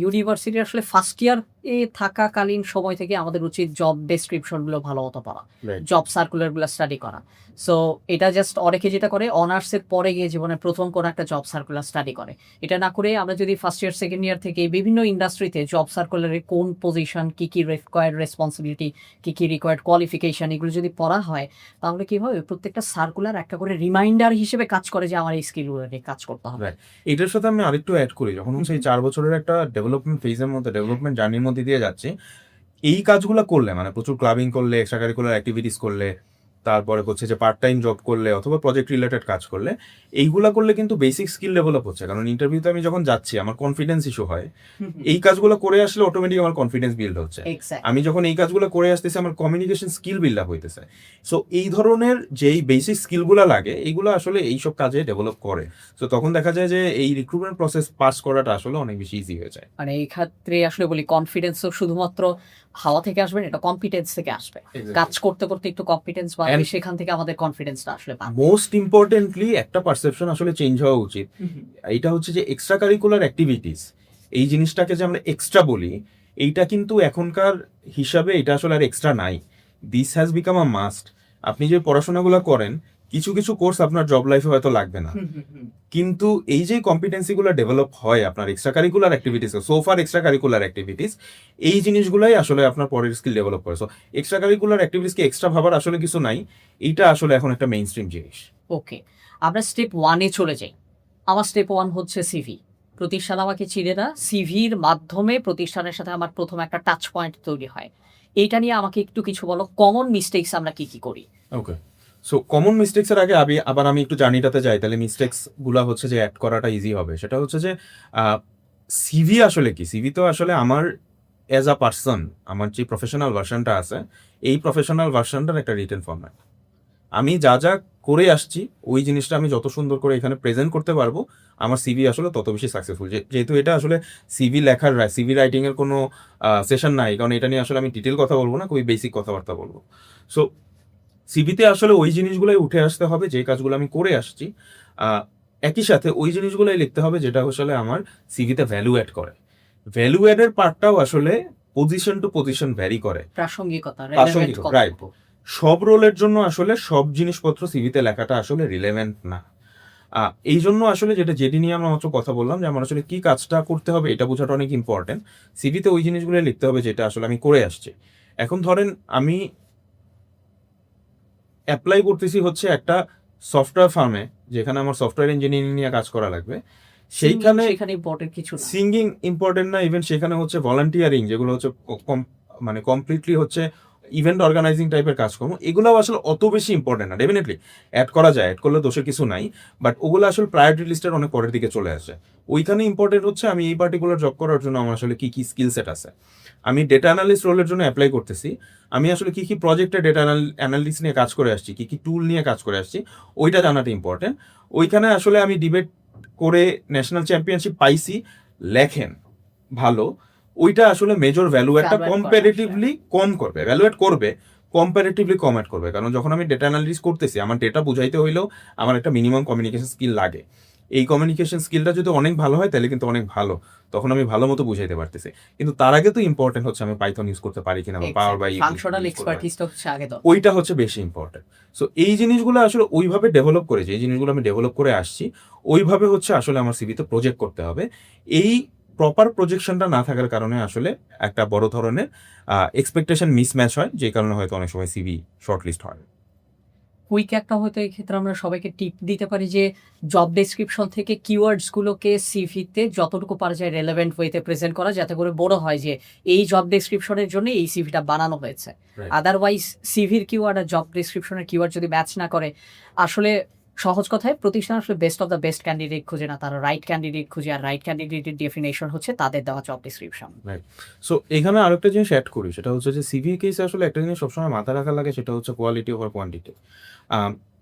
ইউনিভার্সিটি আসলে ফার্স্ট ইয়ার এ থাকাকালীন সময় থেকে আমাদের উচিত জব ডেসক্রিপশনগুলো ভালো মতো পড়া, জব সার্কুলারগুলো স্টাডি করা। সো এটা জাস্ট অনেকে যেটা করে অনার্সের পরে গিয়ে জীবনে প্রথম কোনো একটা জব সার্কুলার স্টাডি করে। এটা না করে আমরা যদি ফার্স্ট ইয়ার সেকেন্ড ইয়ার থেকে বিভিন্ন ইন্ডাস্ট্রিতে জব সার্কুলারে কোন পজিশন, কী কী রিকোয়ার্ড রেসপন্সিবিলিটি, কী কী রিকোয়ার্ড কোয়ালিফিকেশন, এগুলো যদি পড়া হয়, তাহলে কী হবে, প্রত্যেকটা সার্কুলার একটা করে রিমাইন্ডার হিসেবে কাজ করে যে আমার এই স্কিলগুলো নিয়ে কাজ করতে হবে। এটার সাথে আমি আরেকটু অ্যাড করি, যখন হচ্ছে এই 4 বছরের একটা ডেভেলপমেন্ট ফেজের মধ্যে, ডেভেলপমেন্ট জার্নির মধ্যে দিয়ে যাচ্ছে, এই কাজগুলো করলে, মানে প্রচুর ক্লাবিং করলে, এক্সট্রা কারিকুলার অ্যাক্টিভিটিস করলে, তারপরে হচ্ছে যে পার্ট টাইম জব করলে, অথবা প্রজেক্ট রিলেটেড কাজ করলে, এইগুলা করলে কিন্তু বেসিক স্কিল ডেভেলপ হচ্ছে। কারণ ইন্টারভিউতে আমি যখন যাচ্ছি, আমার কনফিডেন্স ইস্যু হয়, এই কাজগুলো করে আসলে অটোমেটিক আমার কনফিডেন্স বিল্ড হচ্ছে। আমি যখন এই কাজগুলো করে আসতেছি, আমার কমিউনিকেশন স্কিল বিল্ড আপ হইতেছে। সো এই ধরনের যেই বেসিক স্কিলগুলো লাগে, এইগুলো আসলে এইসব কাজে ডেভেলপ করে। তো তখন দেখা যায় যে এই রিক্রুটমেন্ট প্রসেস পাস করাটা আসলে অনেক বেশি ইজি হয়ে যায়। মানে এই ক্ষেত্রে আসলে বলি, কনফিডেন্সও শুধুমাত্র হাওয়া থেকে আসবে না, এটা কম্পিটেন্স থেকে আসবে। কাজ করতে করতে একটু কম্পিটেন্স বাড়বে, সেখান থেকে আমাদের কনফিডেন্সটা আসলে বাড়বে। মোস্ট ইম্পর্টেন্টলি একটা পারসেপশন আসলে চেঞ্জ হওয়া উচিত। এইটা হচ্ছে যে এক্সট্রা কারিকুলার অ্যাক্টিভিটিস, এই জিনিসটাকে যে আমরা এক্সট্রা বলি, এইটা কিন্তু এখনকার হিসাবে এটা আসলে আর এক্সট্রা নাই। This has become a must. আপনি যে পড়াশোনাগুলো করেন, কিছু কিছু কোর্স আপনার জব লাইফে হয়তো লাগবে না, কিন্তু এই যে কম্পিটেন্সিগুলো ডেভেলপ হয় আপনার এক্সট্রা কারিকুলার অ্যাক্টিভিটিস, সোফার এক্সট্রা কারিকুলার অ্যাক্টিভিটিস, এই জিনিসগুলাই আসলে আপনার পরের স্কিল ডেভেলপ করে। সো এক্সট্রা কারিকুলার অ্যাক্টিভিটিসকে এক্সট্রা ভাবার আসলে কিছু নাই, এইটা আসলে এখন একটা মেইন স্ট্রিম জিনিস। ওকে, আমরা স্টেপ 1-এ চলে যাই। আমার স্টেপ 1 হচ্ছে সিভি। প্রতিষ্ঠান আমাকে চিনে না, সিভির মাধ্যমে প্রতিষ্ঠানের সাথে আমার প্রথম একটা টাচ পয়েন্ট তৈরি হয়। এইটা নিয়ে আমাকে একটু কিছু বলো, কমন মিস্টেকস আমরা কি কি করি? ওকে, সো কমন মিস্টেক্সের আগে আবার আমি একটু জার্নিটাতে যাই, তাহলে মিস্টেক্স গুলা হচ্ছে যে অ্যাড করাটা ইজি হবে। সেটা হচ্ছে যে সিভি আসলে কি, সিভি তো আসলে আমার অ্যাজ আ পার্সন, আমার যে প্রফেশনাল ভার্সনটা আছে, এই প্রফেশনাল ভার্সনটার একটা রিটেন ফরম্যাট। আমি যা যা করে আসছি, ওই জিনিসটা আমি যত সুন্দর করে এখানে প্রেজেন্ট করতে পারবো, আমার সিভি আসলে তত বেশি সাকসেসফুল। যেহেতু এটা আসলে সিভি লেখার, সিভি রাইটিং এর কোনো সেশন নাই, কারণ এটা নিয়ে আসলে আমি ডিটেল কথা বলবো না, খুবই বেসিক কথাবার্তা বলবো। সো সিভিতে আসলে ওই জিনিসগুলোই উঠে আসতে হবে যে কাজগুলো আমি করে আসছি। একই সাথে ওই জিনিসগুলোই লিখতে হবে যেটা আসলে আমার সিভিতে ভ্যালু অ্যাড করে। ভ্যালু অ্যাডের পার্টটাও আসলে পজিশন টু পজিশন ভ্যারি করে। প্রাসঙ্গিকতা, রাইট। সব রোলের জন্য আসলে সব জিনিসপত্র সিভিতে লেখাটা আসলে রিলেভেন্ট না। এই জন্য আসলে যেটি নিয়ে আমরা মাত্র কথা বললাম, যে আমার আসলে কি কাজটা করতে হবে, এটা বোঝাটা অনেক ইম্পর্টেন্ট। সিভিতে ওই জিনিসগুলো লিখতে হবে যেটা আসলে আমি করে আসছি। এখন ধরেন আমি অ্যাপ্লাই করতেছি হচ্ছে একটা সফটওয়্যার ফার্মে, যেখানে আমার সফটওয়্যার ইঞ্জিনিয়ারিং নিয়ে কাজ করা লাগবে। সেইখানে ইম্পর্টেন্ট কিছু না, সিঙ্গিং ইম্পর্টেন্ট না, ইভেন সেখানে হচ্ছে ভলান্টিয়ারিং, যেগুলো হচ্ছে মানে কমপ্লিটলি হচ্ছে ইভেন্ট অর্গানাইজিং টাইপের কাজকর্ম, এগুলোও আসলে অত বেশি ইম্পর্টেন্ট না। ডেফিনেটলি অ্যাড করা যায়, অ্যাড করলে দোষের কিছু নাই, বাট ওগুলো আসলে প্রায়োরিটি লিস্টের অনেক পরের দিকে চলে আসে। ওইখানে ইম্পর্টেন্ট হচ্ছে আমি এই পার্টিকুলার জব করার জন্য আমার আসলে কি কি স্কিল সেট আছে। আমি ডেটা অ্যানালিস্ট রোলের জন্য অ্যাপ্লাই করতেছি, আমি আসলে কি কি প্রজেক্টে ডেটা অ্যানালিস্ট নিয়ে কাজ করে আসছি, কি কি টুল নিয়ে কাজ করে আসছি, ওইটা জানাটা ইম্পর্টেন্ট। ওইখানে আসলে আমি ডিবেট করে ন্যাশনাল চ্যাম্পিয়নশিপ পাইছি, লেখেন ভালো, ওইটা আসলে মেজর ভ্যালু একটা কম্পারেটিভলি কম করবে, ভ্যালুয়েট করবে, কম্পারেটিভলি কম অ্যাড করবে। কারণ যখন আমি ডেটা অ্যানালিসিস করতেছি, আমার ডেটা বুঝাইতে হইলেও আমার একটা মিনিমাম কমিউনিকেশন স্কিল লাগে। এই কমিউনিকেশন স্কিলটা যদি অনেক ভালো হয় তাহলে কিন্তু অনেক ভালো, তখন আমি ভালো মতো বুঝাইতে পারতেছি। কিন্তু তার আগে তো ইম্পর্টেন্ট হচ্ছে আমি পাইথন ইউজ করতে পারি কিনা বা পাওয়ার বাই ফাংশনাল এক্সপার্টিসটা হচ্ছে আগে দরকার। ওইটা হচ্ছে বেশি ইম্পর্টেন্ট। সো এই জিনিসগুলো আসলে ওইভাবে ডেভেলপ করেছি, এই জিনিসগুলো আমি ডেভেলপ করে আসছি, ওইভাবে হচ্ছে আসলে আমার সিভিতে প্রজেক্ট করতে হবে। এই প্রপার প্রজেকশনটা না থাকার কারণে আসলে একটা বড় ধরনের এক্সপেকটেশন মিসম্যাচ হয়, যে কারণে হয়তো অনেক সময় সিভি শর্টলিস্ট হয়। কুইক একটা হয়তো এই ক্ষেত্রে আমরা সবাইকে টিপ দিতে পারি যে জব ডেসক্রিপশন থেকে কিওয়ার্ডস গুলোকে সিভিতে যতটুকু পারা যায় রেলেভেন্ট ওয়েতে প্রেজেন্ট করা, যাতে করে বড় হয় যে এই জব ডেসক্রিপশনের জন্য এই সিভিটা বানানো হয়েছে। Right. আদারওয়াইজ সিভির কিওয়ার্ড আর জব ডেসক্রিপশনের কিওয়ার্ড যদি ম্যাচ না করে, আসলে সহজ কথায় প্রতিষ্ঠান আসলে best of the best candidate খুঁজে না, তারা রাইট ক্যান্ডিডেট খুঁজে, আর রাইট ক্যান্ডিডেটের ডেফিনেশন হচ্ছে তাদের দেওয়া জব ডেসক্রিপশন। সো এখানে আরেকটা জিনিস অ্যাড করি, সেটা হচ্ছে যে সিভি কেসে আসলে একটা জিনিস সবসময় মাথায় রাখা লাগে, সেটা হচ্ছে কোয়ালিটি ওভার কোয়ান্টিটি।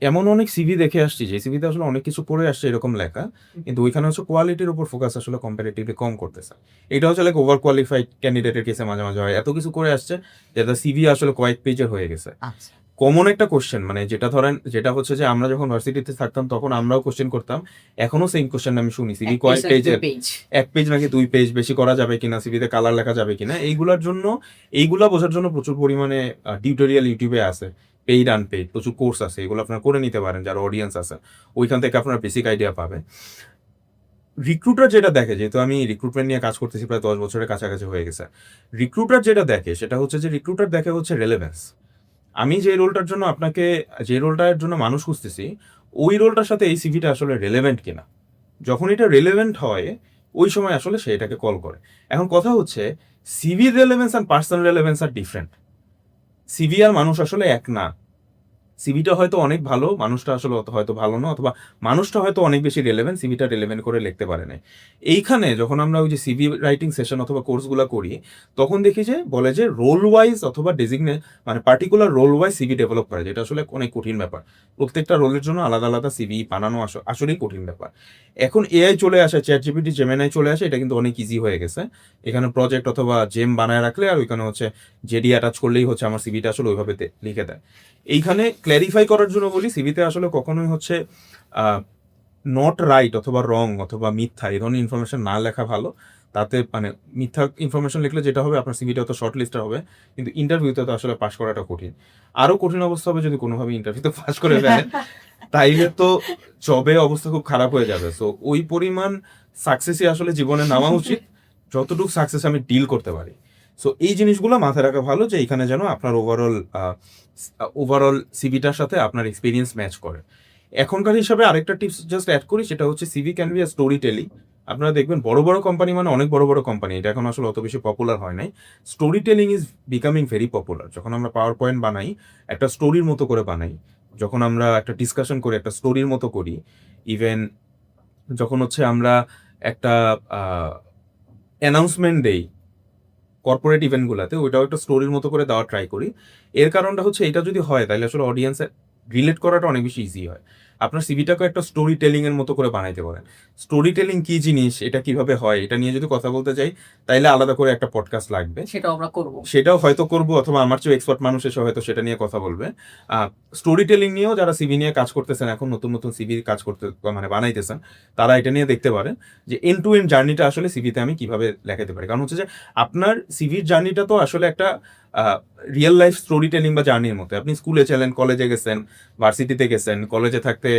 এমন অনেক সিভি দেখে আসছি যে সিভিতে আসলে অনেক কিছু করে আসছে এরকম লেখা, কিন্তু ওইখানে হচ্ছে কোয়ালিটির উপর ফোকাস আসলে কম্পারেটিভলি কম করতেছে। এটা হচ্ছে লাইক ওভার কোয়ালিফাইড ক্যান্ডিডেটের কেসে মাঝে মাঝে হয়, এত কিছু করে আসছে যেটা সিভি আসলে কয়েক পেজের হয়ে গেছে। আচ্ছা, কমন একটা কোশ্চেন, মানে যেটা ধরেন, যেটা হচ্ছে যে আমরা যখন ভার্সিটিতে থাকতাম তখন আমরাও কোশ্চেন করতাম, এখনো সেম কোশ্চেন আমি শুনি, সিভি কয়েক পেজের, পেজ। 1 পেজ নাকি 2 পেজ বেশি করা যাবে কিনা, সিভিতে কালার লেখা যাবে কিনা, এইগুলা বোঝার জন্য প্রচুর পরিমাণে টিউটোরিয়াল ইউটিউবে আছে, পেইড আনপেইড প্রচুর কোর্স আছে, এগুলো আপনারা করে নিতে পারেন যারা অডিয়েন্স আছে, ওইখান থেকে আপনারা বেসিক আইডিয়া পাবেন। রিক্রুটার যেটা দেখে, যেহেতু আমি রিক্রুটমেন্ট নিয়ে কাজ করতেছি প্রায় 10 বছরের কাছাকাছি হয়ে গেছে, রিক্রুটার যেটা দেখে সেটা হচ্ছে যে রিক্রুটার দেখে হচ্ছে রেলেভেন্স। আমি যে রোলটার জন্য আপনাকে, যে রোলটার জন্য মানুষ খুঁজতেছি, ওই রোলটার সাথে এই সিভিটা আসলে রেলেভেন্ট কিনা। যখন এটা রেলেভেন্ট হয় ওই সময় আসলে সে এটাকে কল করে। এখন কথা হচ্ছে সিভি রেলেভেন্স আর পার্সোনাল রেলেভেন্স আর ডিফারেন্ট। সিভি আর মানুষ আসলে এক না। সিভিটা হয়তো অনেক ভালো, মানুষটা আসলে হয়তো ভালো না, অথবা মানুষটা হয়তো অনেক বেশি রেলেভেন্ট, সিভিটা রেলেভেন্ট করে লিখতে পারে না। এইখানে যখন আমরা ওই যে সিভি রাইটিং সেশন অথবা কোর্সগুলো করি, তখন দেখি যে বলে যে রোল ওয়াইজ অথবা ডেজিগনেট, মানে particular role wise CV develop করা, যেটা আসলে অনেক কঠিন ব্যাপার। প্রত্যেকটা রোলের জন্য আলাদা আলাদা সিভি বানানো আসলেই কঠিন ব্যাপার। এখন এআই চলে আসে, চ্যাটজিপিটি, জেমিনাই চলে আসে, এটা কিন্তু অনেক ইজি হয়ে গেছে। এখানে প্রজেক্ট অথবা জেম বানায় রাখলে আর ওইখানে হচ্ছে জেডি অ্যাটাচ করলেই হচ্ছে আমার সিভিটা আসলে ওইভাবে লিখে দেয়। এইখানে ক্ল্যারিফাই করার জন্য বলি, সিভিতে আসলে কখনোই হচ্ছে নট রাইট অথবা রং অথবা মিথ্যা এই ধরনের ইনফরমেশন না লেখা ভালো। তাতে মানে মিথ্যা ইনফরমেশন লিখলে যেটা হবে, আপনার সিভিটা তো শর্ট লিস্টার হবে, কিন্তু ইন্টারভিউতে তো আসলে পাস করাটা কঠিন। আরো কঠিন অবস্থা হবে যদি কোনোভাবে ইন্টারভিউতে পাস করে দেয়, তাইলে তো জবে অবস্থা খুব খারাপ হয়ে যাবে। সো ওই পরিমাণ সাকসেসই আসলে জীবনে নামা উচিত যতটুকু সাকসেস আমি ডিল করতে পারি। সো এই জিনিসগুলো মাথায় রাখা ভালো, যে এখানে যেন আপনার ওভারঅল সিভিটার সাথে আপনার এক্সপিরিয়েন্স ম্যাচ করে। এখনকার হিসাবে আরেকটা টিপস জাস্ট অ্যাড করি, সেটা হচ্ছে CV can be a story telling. আপনারা দেখবেন বড় বড় কোম্পানি, মানে অনেক বড় বড় কোম্পানি, এটা এখন আসলে অত বেশি পপুলার হয় নাই, story telling is becoming very popular. যখন আমরা পাওয়ার পয়েন্ট বানাই, একটা স্টোরির মতো করে বানাই, যখন আমরা একটা ডিসকাশন করি একটা স্টোরির মতো করি, ইভেন যখন হচ্ছে আমরা একটা অ্যানাউন্সমেন্ট দেই কর্পোরেট ইভেন্টগুলোতে, ওইটাও একটা স্টোরির মতো করে দেওয়ার ট্রাই করি। এর কারণটা হচ্ছে এটা যদি হয় তাহলে আসলে অডিয়েন্সের রিলেট করাটা অনেক বেশি ইজি হয়। আপনার সিভিটাকে একটা স্টোরি টেলিং এর মতো করে বানাইতে পারেন। স্টোরি টেলিং কি জিনিস, এটা কিভাবে হয়, এটা নিয়ে যদি কথা বলতে চাই তাইলে আলাদা করে একটা পডকাস্ট লাগবে, সেটাও আমরা করব। সেটাও হয়তো করবো, অথবা আমার চেয়ে এক্সপার্ট মানুষ এসে হয়তো সেটা নিয়ে কথা বলবে। স্টোরি টেলিং নিয়েও যারা সিভি নিয়ে কাজ করতেছেন, এখন নতুন নতুন সিভি কাজ করতে মানে বানাইতেছেন, তারা এটা নিয়ে দেখতে পারেন যে এন্ড টু এন্ড জার্নিটা আসলে সিভিতে আমি কিভাবে লেখাতে পারি। কারণ হচ্ছে যে আপনার সিভির জার্নিটা তো আসলে একটা রিয়েল লাইফ স্টোরি টেলিং বা জার্নির মতো। আপনি স্কুলে ছিলেন, কলেজে গেছেন, ভার্সিটিতে গেছেন, কলেজে থাকতে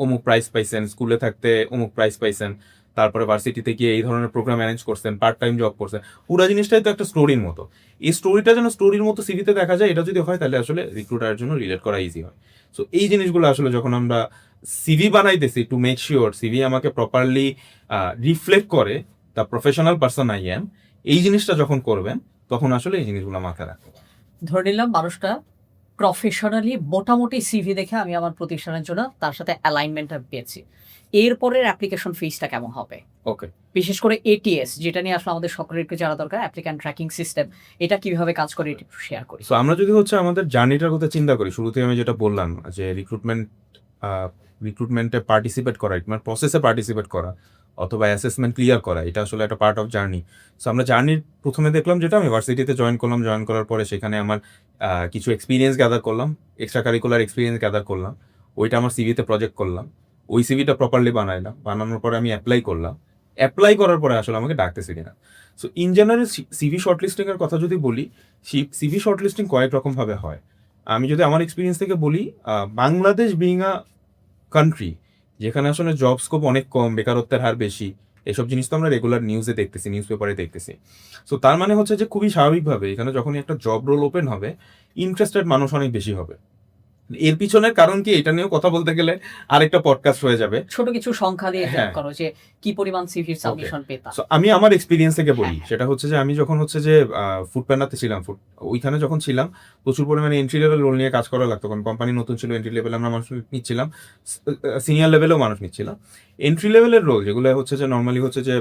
অমুক প্রাইজ পাইছেন, স্কুলে থাকতে অমুক প্রাইজ পাইছেন, তারপরে ভার্সিটিতে গিয়ে এই ধরনের প্রোগ্রাম ম্যানেজ করছেন, পার্ট টাইম জব করছেন, পুরো জিনিসটাই তো একটা স্টোরির মতো। এই স্টোরিটা যেন স্টোরির মতো সিভিতে দেখা যায়, এটা যদি হয় তাহলে আসলে রিক্রুটারের জন্য রিলেট করা ইজি হয়। সো এই জিনিসগুলো আসলে যখন আমরা সিভি বানাইতেছি, টু মেক শিওর সিভি আমাকে প্রপারলি রিফ্লেক্ট করে the professional person I am, এই জিনিসটা যখন করবেন তখন আসলে এই জিনিসগুলো মাথায় রাখবেন। ধরে নিলাম মানুষটা প্রফেশনালি মোটামুটি সিভি দেখে আমি আমার প্রতিষ্ঠানের জন্য তার সাথে অ্যালাইনমেন্টটা পেয়েছি, এরপরের অ্যাপ্লিকেশন ফিসটা কেমন হবে? ওকে, বিশেষ করে এটিএস, যেটা নিয়ে আসলে আমাদের সকলের একটু জানা দরকার, অ্যাপ্লিক্যান্ট ট্র্যাকিং সিস্টেম, এটা কিভাবে কাজ করে একটু শেয়ার করি। সো আমরা যদি হচ্ছে আমাদের জার্নিটার কথা চিন্তা করি, শুরুতে আমি যেটা বললাম যে রিক্রুটমেন্টে পার্টিসিপেট করা, মানে প্রসেসে পার্টিসিপেট করা অথবা অ্যাসেসমেন্ট ক্লিয়ার করা, এটা আসলে একটা পার্ট অফ জার্নি। সো আমরা জার্নির প্রথমে দেখলাম যেটা, আমি ভার্সিটিতে জয়েন করলাম, জয়েন করার পরে সেখানে আমার কিছু এক্সপিরিয়েন্স গ্যাদার করলাম, এক্সট্রা কারিকুলার এক্সপিরিয়েন্স গ্যাদার করলাম, ওইটা আমার সিভিতে প্রজেক্ট করলাম। ওই সিভিটা প্রপারলি বানাইলাম, বানানোর পরে আমি অ্যাপ্লাই করলাম, অ্যাপ্লাই করার পরে আসলে আমাকে ডাকতেছে কিনা। সো ইন জেনারেল সিভি শর্টলিস্টিং এর কথা যদি বলি, সিভি শর্টলিস্টিং কয়েক রকম ভাবে হয়। আমি যদি আমার এক্সপিরিয়েন্স থেকে বলি, বাংলাদেশ বিং আ কান্ট্রি যেখানে আসলে জব স্কোপ অনেক কম, বেকারত্বের হার বেশি, এসব জিনিস তো আমরা রেগুলার নিউজে দেখতেছি, নিউজ পেপারে দেখতেছি। সো তার মানে হচ্ছে যে খুবই স্বাভাবিকভাবে এখানে যখনই একটা জব রোল ওপেন হবে, ইন্টারেস্টেড মানুষ অনেক বেশি হবে। এর পিছনের কারণ কি, এটা নিয়েও কথা বলতে গেলে আরেকটা পডকাস্ট হয়ে যাবে। ছোট কিছু সংখ্যা দিয়ে হ্যাঁ। করো যে কি পরিমাণ সিভির সাবমিশন পেতা। So, আমি আমার এক্সপিরিয়েন্স থেকে বলি, সেটা হচ্ছে যে আমি যখন হচ্ছে যে ফুড প্যান্ডাতে ছিলাম, ওইখানে যখন ছিলাম প্রচুর পরিমাণে এন্ট্রি লেভেল রোল নিয়ে কাজ করা লাগতো, কারণ কোম্পানি নতুন ছিল, এন্ট্রি লেভেল আমরা মানুষ নিচ্ছিলাম, সিনিয়র লেভেলেও মানুষ নিচ্ছিলাম। এন্ট্রি লেভেলের রোল যেগুলো হচ্ছে যে নর্মালি হচ্ছে যে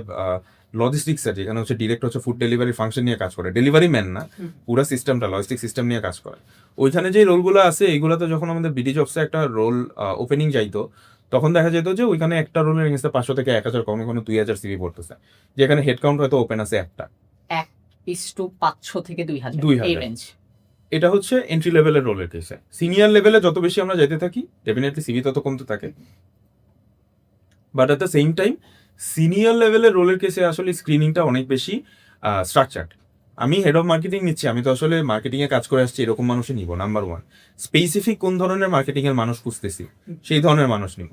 লজিস্টিক্সের, যেখানে হচ্ছে ডিরেক্ট হচ্ছে ফুড ডেলিভারি ফাংশন নিয়ে কাজ করে, ডেলিভারি ম্যান না, পুরো সিস্টেমটা লজিস্টিক সিস্টেম নিয়ে কাজ করে। ওইখানে যে রোলগুলো আছে এইগুলোতে যখন আমাদের বিডি জবসে একটা রোল ওপেনিং যাইতো, তখন দেখা যেত যে ওইখানে একটা রোলের এগেন্সে 500 থেকে 1000, কখনো কোনো 2000 সিভি পড়তেছে, যেখানে হেড কাউন্ট হয়তো ওপেন আছে একটা। 1:500 থেকে 2000 2000 এই রেঞ্জ। এটা হচ্ছে এন্ট্রি লেভেলের রোলের কেসে। সিনিয়র লেভেলে যত বেশি আমরা যেতে থাকি, ডেফিনেটলি সিভি তত কমতে থাকে। But at the same time senior লেভেলের রোলের কেসে আসলে স্ক্রিনিংটা অনেক বেশি স্ট্রাকচার্ড। আমি হেড অফ মার্কেটিং নিচ্ছি, আমি তো আসলে মার্কেটিং এ কাজ করে আসছি, এরকম মানুষই নিব। নাম্বার 1, স্পেসিফিক কোন ধরনের মার্কেটিং এর মানুষ খুঁজতেছি সেই ধরনের মানুষ নিব।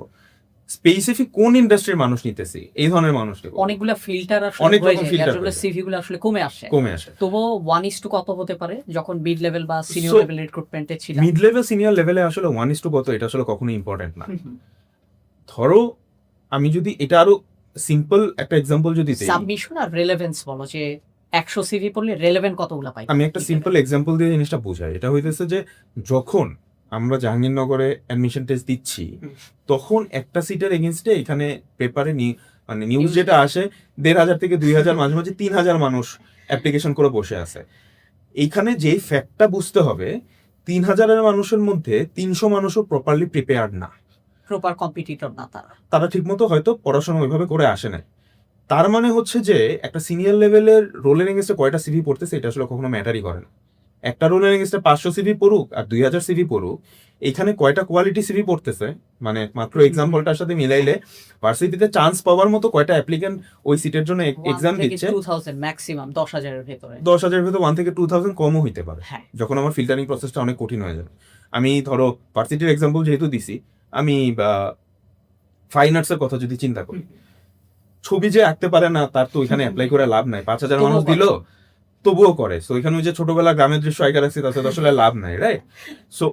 স্পেসিফিক কোন ইন্ডাস্ট্রির মানুষ নিতেছি এই ধরনের মানুষ নিব। অনেকগুলা ফিল্টার আসলে অনেক হয়ে রকম যায়, filter যার জন্য হয়ে যায়। সিভি গুলো আসলে কমে আসে। তবুও 1:2 কত হতে পারে যখন মিড লেভেল বা সিনিয়র So, লেভেল রিক্রুটমেন্টে ছিল? মিড লেভেল সিনিয়র লেভেলে আসলে 1:2 কত, এটা আসলে কখনোই ইম্পর্টেন্ট না। ধরো আমি যদি এটা আরো সিম্পল একটা এক্সাম্পল যদি দিই, সাবমিশন আর রেলেভেন্স বলো যে 100 সিভি পড়লে রেলেভেন্ট কতগুলা পাই? আমি একটা সিম্পল এক্সাম্পল দিয়ে জিনিসটা বোঝাই। এটা হইতেছে যে যখন আমরা জাহাঙ্গীরনগরে অ্যাডমিশন টেস্ট দিচ্ছি, তখন একটা সিটের এগেনস্টে এখানে পেপারে মানে নিউজ যেটা আসে 1500 থেকে 2000, মাঝে মাঝে 3000 মানুষ অ্যাপ্লিকেশন করে বসে আছে। এইখানে যে ফ্যাক্টটা বুঝতে হবে, 3000 মানুষের মধ্যে 300 মানুষও প্রপারলি প্রিপেয়ার্ড না, প্রপার কম্পিটিটর না তারা। তারা ঠিকমতো হয়তো পড়াশোনা ওইভাবে করে আসে নাই। তার মানে হচ্ছে যে একটা সিনিয়র লেভেলের রোলের এগেন্সটে কয়টা সিভি পড়তেছে এটা আসলে কখনো ম্যাটারই করে না। একটা রোলের এগেন্সটে 500 সিভি পড়ুক আর 2000 সিভি পড়ুক, এখানে কয়টা কোয়ালিটি সিভি পড়তেছে, মানে মাত্র এক্সাম্পলটার সাথে মিলাইলে ভার্সিটিতে চান্স পাওয়ার মতো কয়টা অ্যাপ্লিকেন্ট ওই সিটের জন্য এক্সাম দিচ্ছে, 2000 ম্যাক্সিমাম 10,000 এর ভেতরে। 10,000 ভিতরে 1 থেকে 2000 কমও হইতে পারে, হ্যাঁ। যখন আমার ফিল্টারিং প্রসেসটা অনেক কঠিন হয়ে যাবে। আমি ধরো ভার্সিটির এক্সাম্পল যেহেতু দিছি, আমি ফাইন আর্টসের কথা যদি চিন্তা করি, ছবি যে আঁকতে পারে না তার তো ওইখানে অ্যাপ্লাই করে লাভ নাই। 5000 মানুষ দিল তবুও করে। সো এখানে ওই যে ছোটবেলা গ্রামের দৃশ্য আইকা রাখছি, তাতে তো আসলে লাভ নাই, রাইট? সো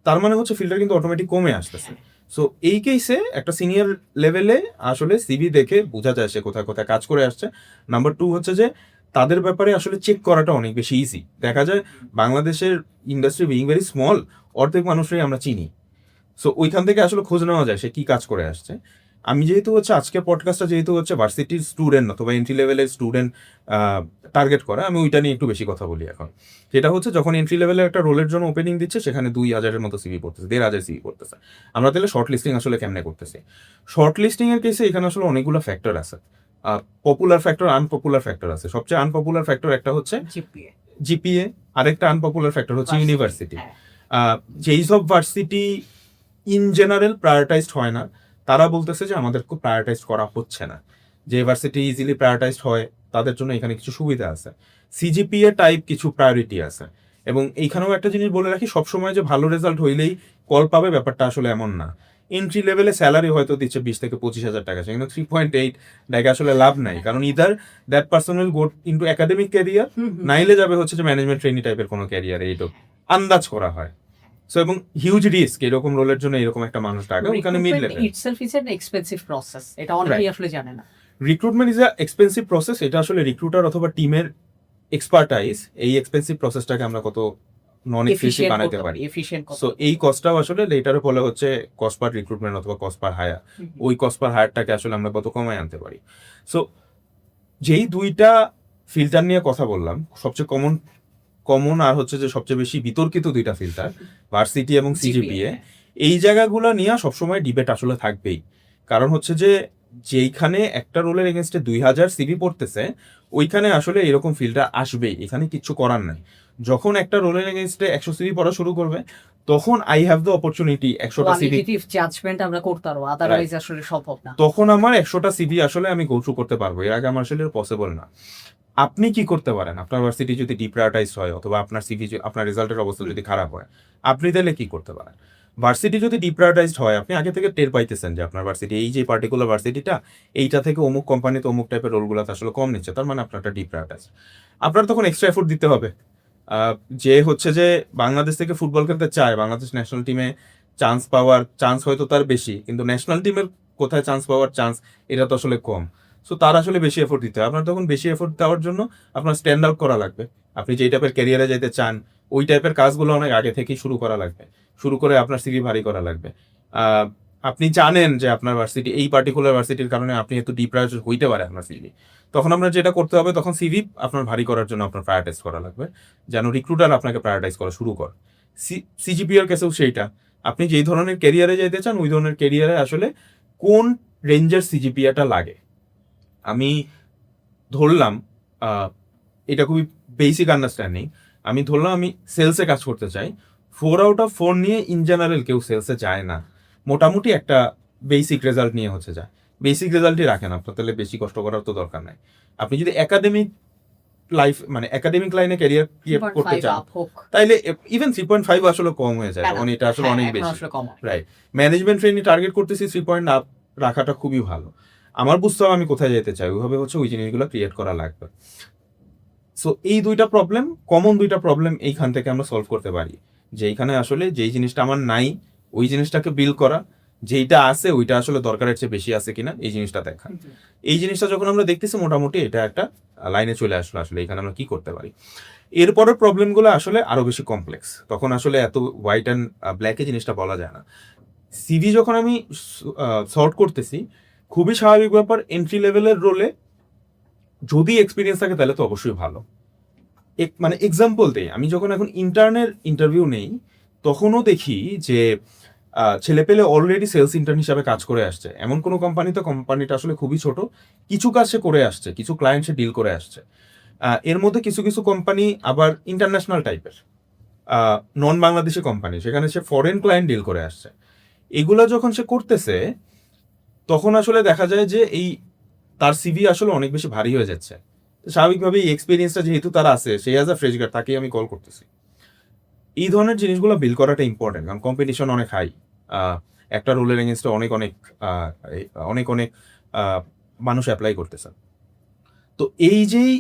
তার মানে হচ্ছে ফিল্টার কিন্তু অটোমেটিক কমে আসতেছে। সো এই কেসে একটা সিনিয়র লেভেলে আসলে সিভি দেখে বোঝা যায় সে কোথায় কোথায় কাজ করে আসছে। নাম্বার 2 হচ্ছে যে তাদের ব্যাপারে আসলে চেক করাটা অনেক বেশি ইজি। দেখা যায় বাংলাদেশের ইন্ডাস্ট্রি বিং ভেরি স্মল, অর্ধেক মানুষরাই আমরা চিনি। সো ওইখান থেকে আসলে খোঁজ নেওয়া যায় সে কি কাজ করে আসছে। আমি যেহেতু হচ্ছে আজকের পডকাস্টটা যেহেতু হচ্ছে ভার্সিটির স্টুডেন্ট অথবা এন্ট্রি লেভেলের স্টুডেন্ট টার্গেট করা, আমি ওইটা নিয়ে একটু বেশি কথা বলি এখন। যেটা হচ্ছে যখন এন্ট্রি লেভেলের একটা রোলের জন্য ওপেনিং দিচ্ছে, সেখানে 2000-এর মতো সিভি পড়তেছে, 1500 সিভি পড়তেছে। আমরা তাহলে শর্ট লিস্টিং আসলে কেমনে করতেছি? শর্ট লিস্টিং এর কেসে এখানে আসলে অনেকগুলো ফ্যাক্টর আছে, পপুলার ফ্যাক্টর, আনপপুলার ফ্যাক্টর আছে। সবচেয়ে আনপপুলার ফ্যাক্টর একটা হচ্ছে জিপিএ, আরেকটা আনপপুলার ফ্যাক্টর হচ্ছে ইউনিভার্সিটি। যেই সব ভার্সিটি ইন জেনারেল প্রায়োরিটাইজড হয় না, তারা বলতেছে যে আমাদের খুব প্রায়োরিটাইজ করা হচ্ছে না। যে ভার্সিটি ইজিলি প্রায়োরিটাইজড হয় তাদের জন্য এখানে কিছু সুবিধা আছে, সিজিপিএ টাইপ কিছু প্রায়োরিটি আছে। এবং এইখানেও একটা জিনিস বলে রাখি, সবসময় যে ভালো রেজাল্ট হইলেই কল পাবে ব্যাপারটা আসলে এমন না। এন্ট্রি লেভেলে স্যালারি হয়তো দিচ্ছে 20 থেকে 25,000 টাকা, সেখানে 3.8 টাকা আসলে লাভ নাই, কারণ either that person will go into academic career, নাইলে যাবে হচ্ছে যে ম্যানেজমেন্ট ট্রেনি টাইপের কোনো ক্যারিয়ার, এইটুকু আন্দাজ করা হয়। সো এবং হিউজ রিস্ক এরকম রোলের জন্য এরকম একটা মানুষ টাকা ওখানে mid level. Itself is an expensive process, এটা অনেকেই আসলে জানে না। Recruitment is a expensive process, এটা আসলে রিক্রুটার অথবা টিমের এক্সপার্টাইজ এই এক্সপেন্সিভ প্রসেসটাকে আমরা কত নন এফিশিয়েন্ট বানাতে পারি। সো এই কস্টটাও আসলে লেটারে বলে হচ্ছে কস্ট পার রিক্রুটমেন্ট অথবা কস্ট পার হায়ার। ওই কস্ট পার হায়ারটাকে আসলে আমরা কত কমায় আনতে পারি। সো যেই দুইটা ফিল্টার নিয়ে কথা বললাম, সবচেয়ে কমন আর হচ্ছে যে সবচেয়ে বেশি বিতর্কিত দুইটা ফিল্টার, ভার্সিটি এবং সিজিপিএ, এই জায়গাগুলো নিয়ে সবসময় ডিবেট আসলে থাকবেই। কারণ হচ্ছে যে যেইখানে একটা রোলের এগেনস্টে 2000 সিভি পড়তেছে, ওইখানে আসলে এরকম ফিল্টার আসবেই, এখানে কিচ্ছু করার নাই। যখন একটা রোলের এগেনস্টে 100 সিভি পড়া শুরু করবে, তখন আই হ্যাভ দ্য অপরচুনিটি 100টা সিভি, কোয়ালিটেটিভ জাজমেন্ট আমরা করতে পারবো, আদারওয়াইজ আসলে সম্ভব না। তখন আমার 100টা সিভি আসলে আমি গো থ্রু করতে পারবো, এর আগে আমার আসলে পসিবল না। আপনি কি করতে পারেন, আপনার ভার্সিটি যদি ডিপ্রায়োরিটাইজ হয় অথবা আপনার সিভি আপনার রেজাল্টের অবস্থা যদি খারাপ হয়, আপনি তাহলে কি করতে পারেন? ভার্সিটি যদি ডিপ্রায়োরিটাইজড হয়, আপনি আগে থেকে টের পাইতেছেন যে আপনার ভার্সিটি, এই যে পার্টিকুলার ভার্সিটিটা, এইটা থেকে অমুক কোম্পানিতে অমুক টাইপের রোলগুলোতে আসলে কম নিচ্ছে, তার মানে আপনারটা ডিপ্রায়োরিটাইজ। আপনার তখন এক্সট্রা এফোর্ট দিতে হবে। যে হচ্ছে যে বাংলাদেশ থেকে ফুটবল খেলতে চায়, বাংলাদেশ ন্যাশনাল টিমে চান্স হয়তো তার বেশি, কিন্তু ন্যাশনাল টিমের কোথায় চান্স পাওয়ার চান্স এটা তো আসলে কম। সো তার আসলে বেশি এফোর্ট দিতে হয়। আপনার তখন বেশি এফোর্ট দেওয়ার জন্য আপনার স্ট্যান্ড আউট করা লাগবে। আপনি যেই টাইপের ক্যারিয়ারে যেতে চান, ওই টাইপের কাজগুলো অনেক আগে থেকেই শুরু করা লাগবে, শুরু করে আপনার সিভি ভারী করা লাগবে। আপনি জানেন যে আপনার ভার্সিটি, এই পার্টিকুলার ভার্সিটির কারণে আপনি একটু ডিপ্রায়োরিটাইজ হইতে পারে আপনার সিভি, তখন আপনার যেটা করতে হবে, তখন সিভি আপনার ভারী করার জন্য আপনার প্রায়োরিটাইজ করা লাগবে, যেন রিক্রুটার আপনাকে প্রায়োরিটাইজ করা শুরু করে। সিজিপিএর কেসেও সেইটা, আপনি যেই ধরনের ক্যারিয়ারে যেতে চান, ওই ধরনের ক্যারিয়ারে আসলে কোন রেঞ্জের সিজিপিএটা লাগে। আমি ধরলাম, এটা খুবই বেসিক আন্ডারস্ট্যান্ডিং, আমি ধরলাম আমি সেলসে কাজ করতে চাই, 4/4 নিয়ে ইন জেনারেল কেউ সেলসে যায় না, মোটামুটি একটা বেসিক রেজাল্ট নিয়ে হচ্ছে যায়। বেসিক রেজাল্টই রাখেন আপনার, তাহলে বেশি কষ্ট করার তো দরকার নাই। আপনি যদি একাডেমিক লাইনে ক্যারিয়ার করতে চান, তাইলে ইভেন 3.5 আসলে কম হয়ে যায়, কারণ এটা আসলে অনেক বেশি। রাইট, ম্যানেজমেন্ট ট্রেনিং টার্গেট করতেছি 3 আপ রাখাটা খুবই ভালো। আমার বুঝতে হবে আমি কোথায় যেতে চাই, ওইভাবে হচ্ছে ওই জিনিসগুলো ক্রিয়েট করা লাগবে। সো এই কমন দুইটা প্রবলেম এইখান থেকে আমরা সলভ করতে পারি, যে এইখানে আসলে যেই জিনিসটা আমার নাই ওই জিনিসটাকে বিল করা, যেইটা আছে ওইটা আসলে দরকারের চেয়ে বেশি আছে কিনা এই জিনিসটা দেখা। এই জিনিসটা যখন আমরা দেখতেছি, মোটামুটি এটা একটা লাইনে চলে আসলো আসলে এখানে আমরা কি করতে পারি। এরপরের প্রবলেমগুলো আসলে আরো বেশি কমপ্লেক্স, তখন আসলে এত হোয়াইট অ্যান্ড ব্ল্যাকে জিনিসটা বলা যায় না। সিভি যখন আমি সর্ট করতেছি, খুবই স্বাভাবিক ব্যাপার, এন্ট্রি লেভেলের রোলে যদি এক্সপিরিয়েন্স থাকে তাহলে তো অবশ্যই ভালো। মানে এক্সাম্পল দেই, আমি যখন এখন ইন্টার্নের ইন্টারভিউ নেই, তখনও দেখি যে ছেলেপেলে অলরেডি সেলস ইন্টার্ন হিসাবে কাজ করে আসছে। এমন কোনো কোম্পানিটা আসলে খুবই ছোট, কিছু কাজ সে করে আসছে, কিছু ক্লায়েন্ট সে ডিল করে আসছে। এর মধ্যে কিছু কিছু কোম্পানি আবার ইন্টারন্যাশনাল টাইপের, নন বাংলাদেশি কোম্পানি, সেখানে সে ফরেন ক্লায়েন্ট ডিল করে আসছে। এগুলা যখন সে করতেছে, তখন আসলে দেখা যায় যে তার সিভি আসলে অনেক বেশি ভারী হয়ে যাচ্ছে। স্বাভাবিকভাবে এই এক্সপিরিয়েন্সটা যেহেতু তার আছে, সে অ্যাজ আ ফ্রেশ গ্রেড, তাকেই আমি কল করতেছি। এই ধরনের জিনিসগুলো বিল করাটা ইম্পর্টেন্ট, কারণ কম্পিটিশন অনেক হাই। একটা রোলের এগেনস্টে অনেক মানুষ অ্যাপ্লাই করতেছে। তো এই যেই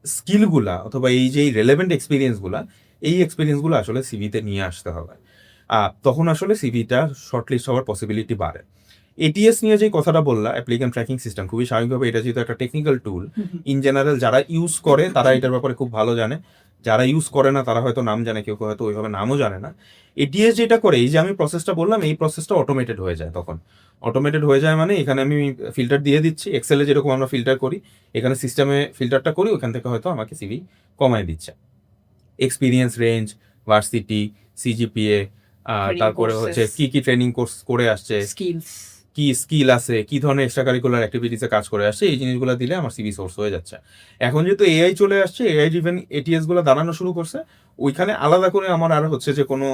স্কিলগুলা অথবা এই যেই রেলেভেন্ট এক্সপিরিয়েন্সগুলো আসলে সিভিতে নিয়ে আসতে হবে, তখন আসলে সিভিটা শর্টলিস্ট হওয়ার পসিবিলিটি বাড়ে। এটিএস নিয়ে যে কথাটা বললা, অ্যাপ্লিকেন্ট ট্র্যাকিং সিস্টেম, খুবই স্বাভাবিকভাবে এটা যেহেতু একটা টেকনিক্যাল টুল, ইন জেনারেল যারা ইউজ করে তারা এটার ব্যাপারে খুব ভালো জানে, যারা ইউজ করে না তারা হয়তো নাম জানে, কেউ হয়তো ওইভাবে নামও জানে না। এটিএস যেটা করে, এই যে আমি প্রসেসটা বললাম, এই প্রসেসটা অটোমেটেড হয়ে যায়। তখন অটোমেটেড হয়ে যায় মানে এখানে আমি ফিল্টার দিয়ে দিচ্ছি, এক্সেলে যেরকম আমরা ফিল্টার করি, এখানে সিস্টেমে ফিল্টারটা করি, ওখান থেকে হয়তো আমাকে সিভি কমায় দিচ্ছে। এক্সপিরিয়েন্স রেঞ্জ, ভার্সিটি, সিজিপিএ, তারপরে হচ্ছে কি কি ট্রেনিং কোর্স করে আসছে, কি স্কিল আছে, কি ধরনের এক্সট্রা কারিকুলার অ্যাক্টিভিটিসে কাজ করে আসছে, এই জিনিসগুলো দিলে আমার সিভি সোর্স হয়ে যাচ্ছে। এখন যেহেতু এআই চলে আসছে, এআই ড্রিভেন এটিএস গুলো দাঁড়ানো শুরু করছে, ওইখানে আলাদা করে আমার আর হচ্ছে যে কোনো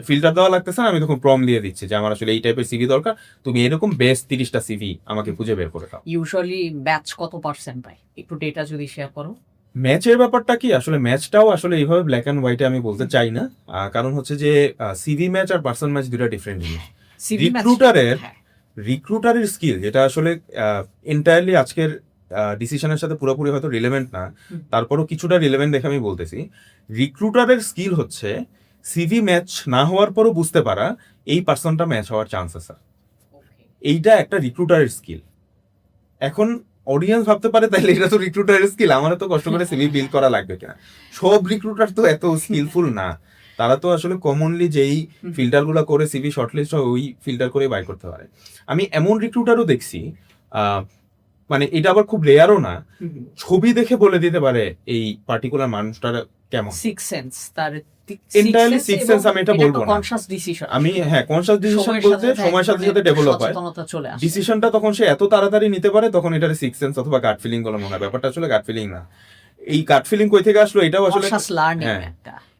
ফিল্টার দেওয়া লাগতেছে না, আমি তখন প্রম দিয়ে দিচ্ছি যে আমার আসলে এই টাইপের সিভি দরকার, তুমি এরকম বেস্ট 30টা সিভি আমাকে খুঁজে বের করে দাও। ইউজুয়ালি ব্যাচ কত পার্সেন্ট পায়, একটু ডেটা যদি শেয়ার করো। ম্যাচের ব্যাপারটা কি, আসলে ম্যাচটাও আসলে এইভাবে ব্ল্যাক অ্যান্ড হোয়াইটে আমি বলতে চাই না, কারণ হচ্ছে যে সিভি ম্যাচ আর পার্সন ম্যাচ দুটা ডিফারেন্ট জিনিস। রিক্রুটারের স্কিল, যেটা আসলে এন্টায়ারলি আজকের ডিসিশনের সাথে পুরোপুরি হয়তো রিলেভেন্ট না, তারপরও কিছুটা রিলেভেন্ট দেখে আমি বলতেছি, রিক্রুটারের স্কিল হচ্ছে সিভি ম্যাচ না হওয়ার পরও বুঝতে পারা এই পার্সনটা ম্যাচ হওয়ার চান্স আছে। এইটা একটা রিক্রুটারের স্কিল। এখন অডিয়েন্স ভাবতে পারে তাহলে এটা তো রিক্রুটারের স্কিল, আমার তো কষ্ট করে সিভি বিল্ড করা লাগবে কিনা। সব রিক্রুটার তো এত স্কিলফুল না, তারা তো আসলে কমনলি যেই ফিল্টারগুলো করে সিভি শর্টলিস্ট হয় ওই ফিল্টার করে বাই করতে পারে। আমি এমন রিক্রুটারও দেখছি, মানে এটা আবার খুব রেয়ারও না, ছবি দেখে বলে দিতে পারে এই পার্টিকুলার মানুষটার কেমন। সিক্স সেন্স, তার এন্টায়ারলি সিক্স সেন্স আমি এটা বলবো না, কনশাস ডিসিশন। আমি কনশাস ডিসিশন বলতে সময়ের সাথে সাথে ডেভেলপ হয় ডিসিশনটা, তখন সে এত তাড়াতাড়ি নিতে পারে, তখন এটার সিক্স সেন্স অথবা গাট ফিলিং বলে মনে হয়। ব্যাপারটা আসলে গাট ফিলিং না, এই গাট ফিলিং কই থেকে আসলো এটাও আসলে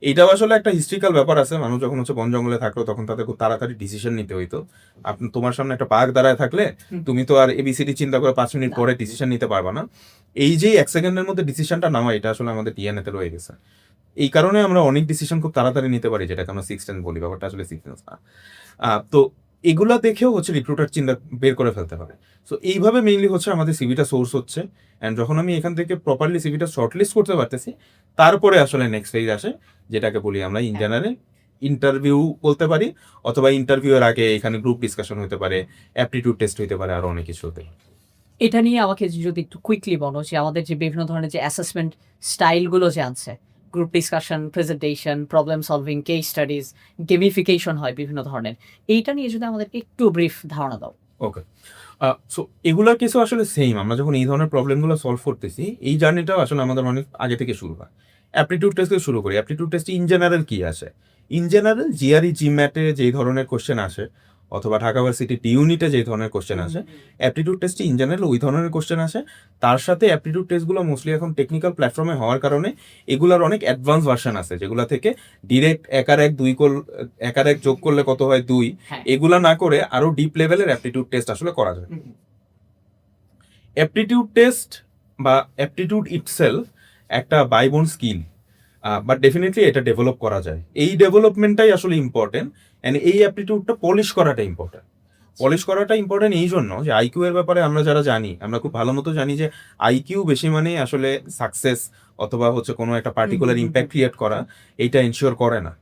এইটাও আসলে একটা হিস্ট্রিক্যাল ব্যাপার আছে। মানুষ যখন হচ্ছে বন জঙ্গলে থাকলো তখন তাদের খুব তাড়াতাড়ি ডিসিশন নিতে হইতো। তোমার সামনে একটা বাঘ দাঁড়ায় থাকলে তুমি তো আর এবিসিডি চিন্তা করে 5 মিনিট পরে ডিসিশন নিতে পারবা না। এই যে 1 সেকেন্ডের মধ্যে ডিসিশনটা নেওয়া, এটা আসলে আমাদের ডিএনএ তে রয়ে গেছে। এই কারণে আমরা অনেক ডিসিশন খুব তাড়াতাড়ি নিতে পারি, যেটাকে আমরা সিক্স সেন্স বলি। ব্যাপারটা আসলে সিক্স সেন্স না। তো এগুলা দেখেও হচ্ছে রিক্রুটার চিন্তা বের করে ফেলতে পারে। সো এইভাবে মেইনলি হচ্ছে আমাদের সিভিটা সোর্স হচ্ছে। অ্যান্ড যখন আমি এখান থেকে প্রপারলি সিভিটা শর্টলিস্ট করতে পারতেছি, তারপরে আসলে নেক্সট ফেজ আসে, যেটাকে বলি আমরা ইন জেনারেল ইন্টারভিউ বলতে পারি, অথবা ইন্টারভিউ এর আগে এখানে গ্রুপ ডিসকাশন হতে পারে, অ্যাপটিটিউড টেস্ট হতে পারে, আরো অনেক কিছু হতে পারে। এটা নিয়ে আমাকে যদি একটু কুইকলি বলো যে আমাদের যে বিভিন্ন ধরনের যে অ্যাসেসমেন্ট স্টাইলগুলো যে আছে, group discussion, presentation, problem solving, case studies, gamification হয় বিভিন্ন ধরনের, এইটা নিয়ে যদি আমাদেরকে একটু ব্রিফ ধারণা দাও। ওকে, সো এগুলোর কিছু আসলে সেম। আমরা যখন এই ধরনের প্রবলেমগুলো সলভ করতেছি, এই জার্নিটাও আসলে আমাদের অনেক আগে থেকে শুরু হয়। অ্যাপটিটিউড টেস্ট থেকে শুরু করি। অ্যাপটিটিউড টেস্ট ইন জেনারেল কি আসে? ইন জেনারেল জিআরই জিম্যাটে যেই ধরনের কোশ্চেন আসে, অথবা ঢাকা ভার্সিটি টি ইউনিটে যেই ধরনের কোশ্চেন আসে, অ্যাপটিটিউড টেস্টে ইন জেনারেল ওই ধরনের কোশ্চেন আসে। তার সাথে অ্যাপটিটিউড টেস্টগুলো মোস্টলি এখন টেকনিক্যাল প্ল্যাটফর্মে হওয়ার কারণে এগুলার অনেক অ্যাডভান্স ভার্সন আছে, যেগুলো থেকে ডিরেক্ট এক আর এক যোগ করলে কত হয় 2, এগুলা না করে আরো ডিপ লেভেলের অ্যাপটিটিউড টেস্ট আসলে করা যায়। অ্যাপটিটিউড টেস্ট বা অ্যাপটিটিউড ইটসেলফ একটা বাইবোন স্কিল, বাট ডেফিনেটলি এটা ডেভেলপ করা যায়। এই ডেভেলপমেন্টটাই আসলে ইম্পর্টেন্ট, অ্যান্ড এই অ্যাপটিটিউডটা পলিশ করাটা ইম্পর্টেন্ট। পলিশ করাটা ইম্পর্টেন্ট এই জন্য যে আইকিউ এর ব্যাপারে আমরা যারা জানি, আমরা খুব ভালো মতো জানি যে আইকিউ বেশি মানে আসলে সাকসেস অথবা হচ্ছে কোনো একটা পার্টিকুলার ইম্প্যাক্ট ক্রিয়েট করা, এইটা ইনশিওর করে না।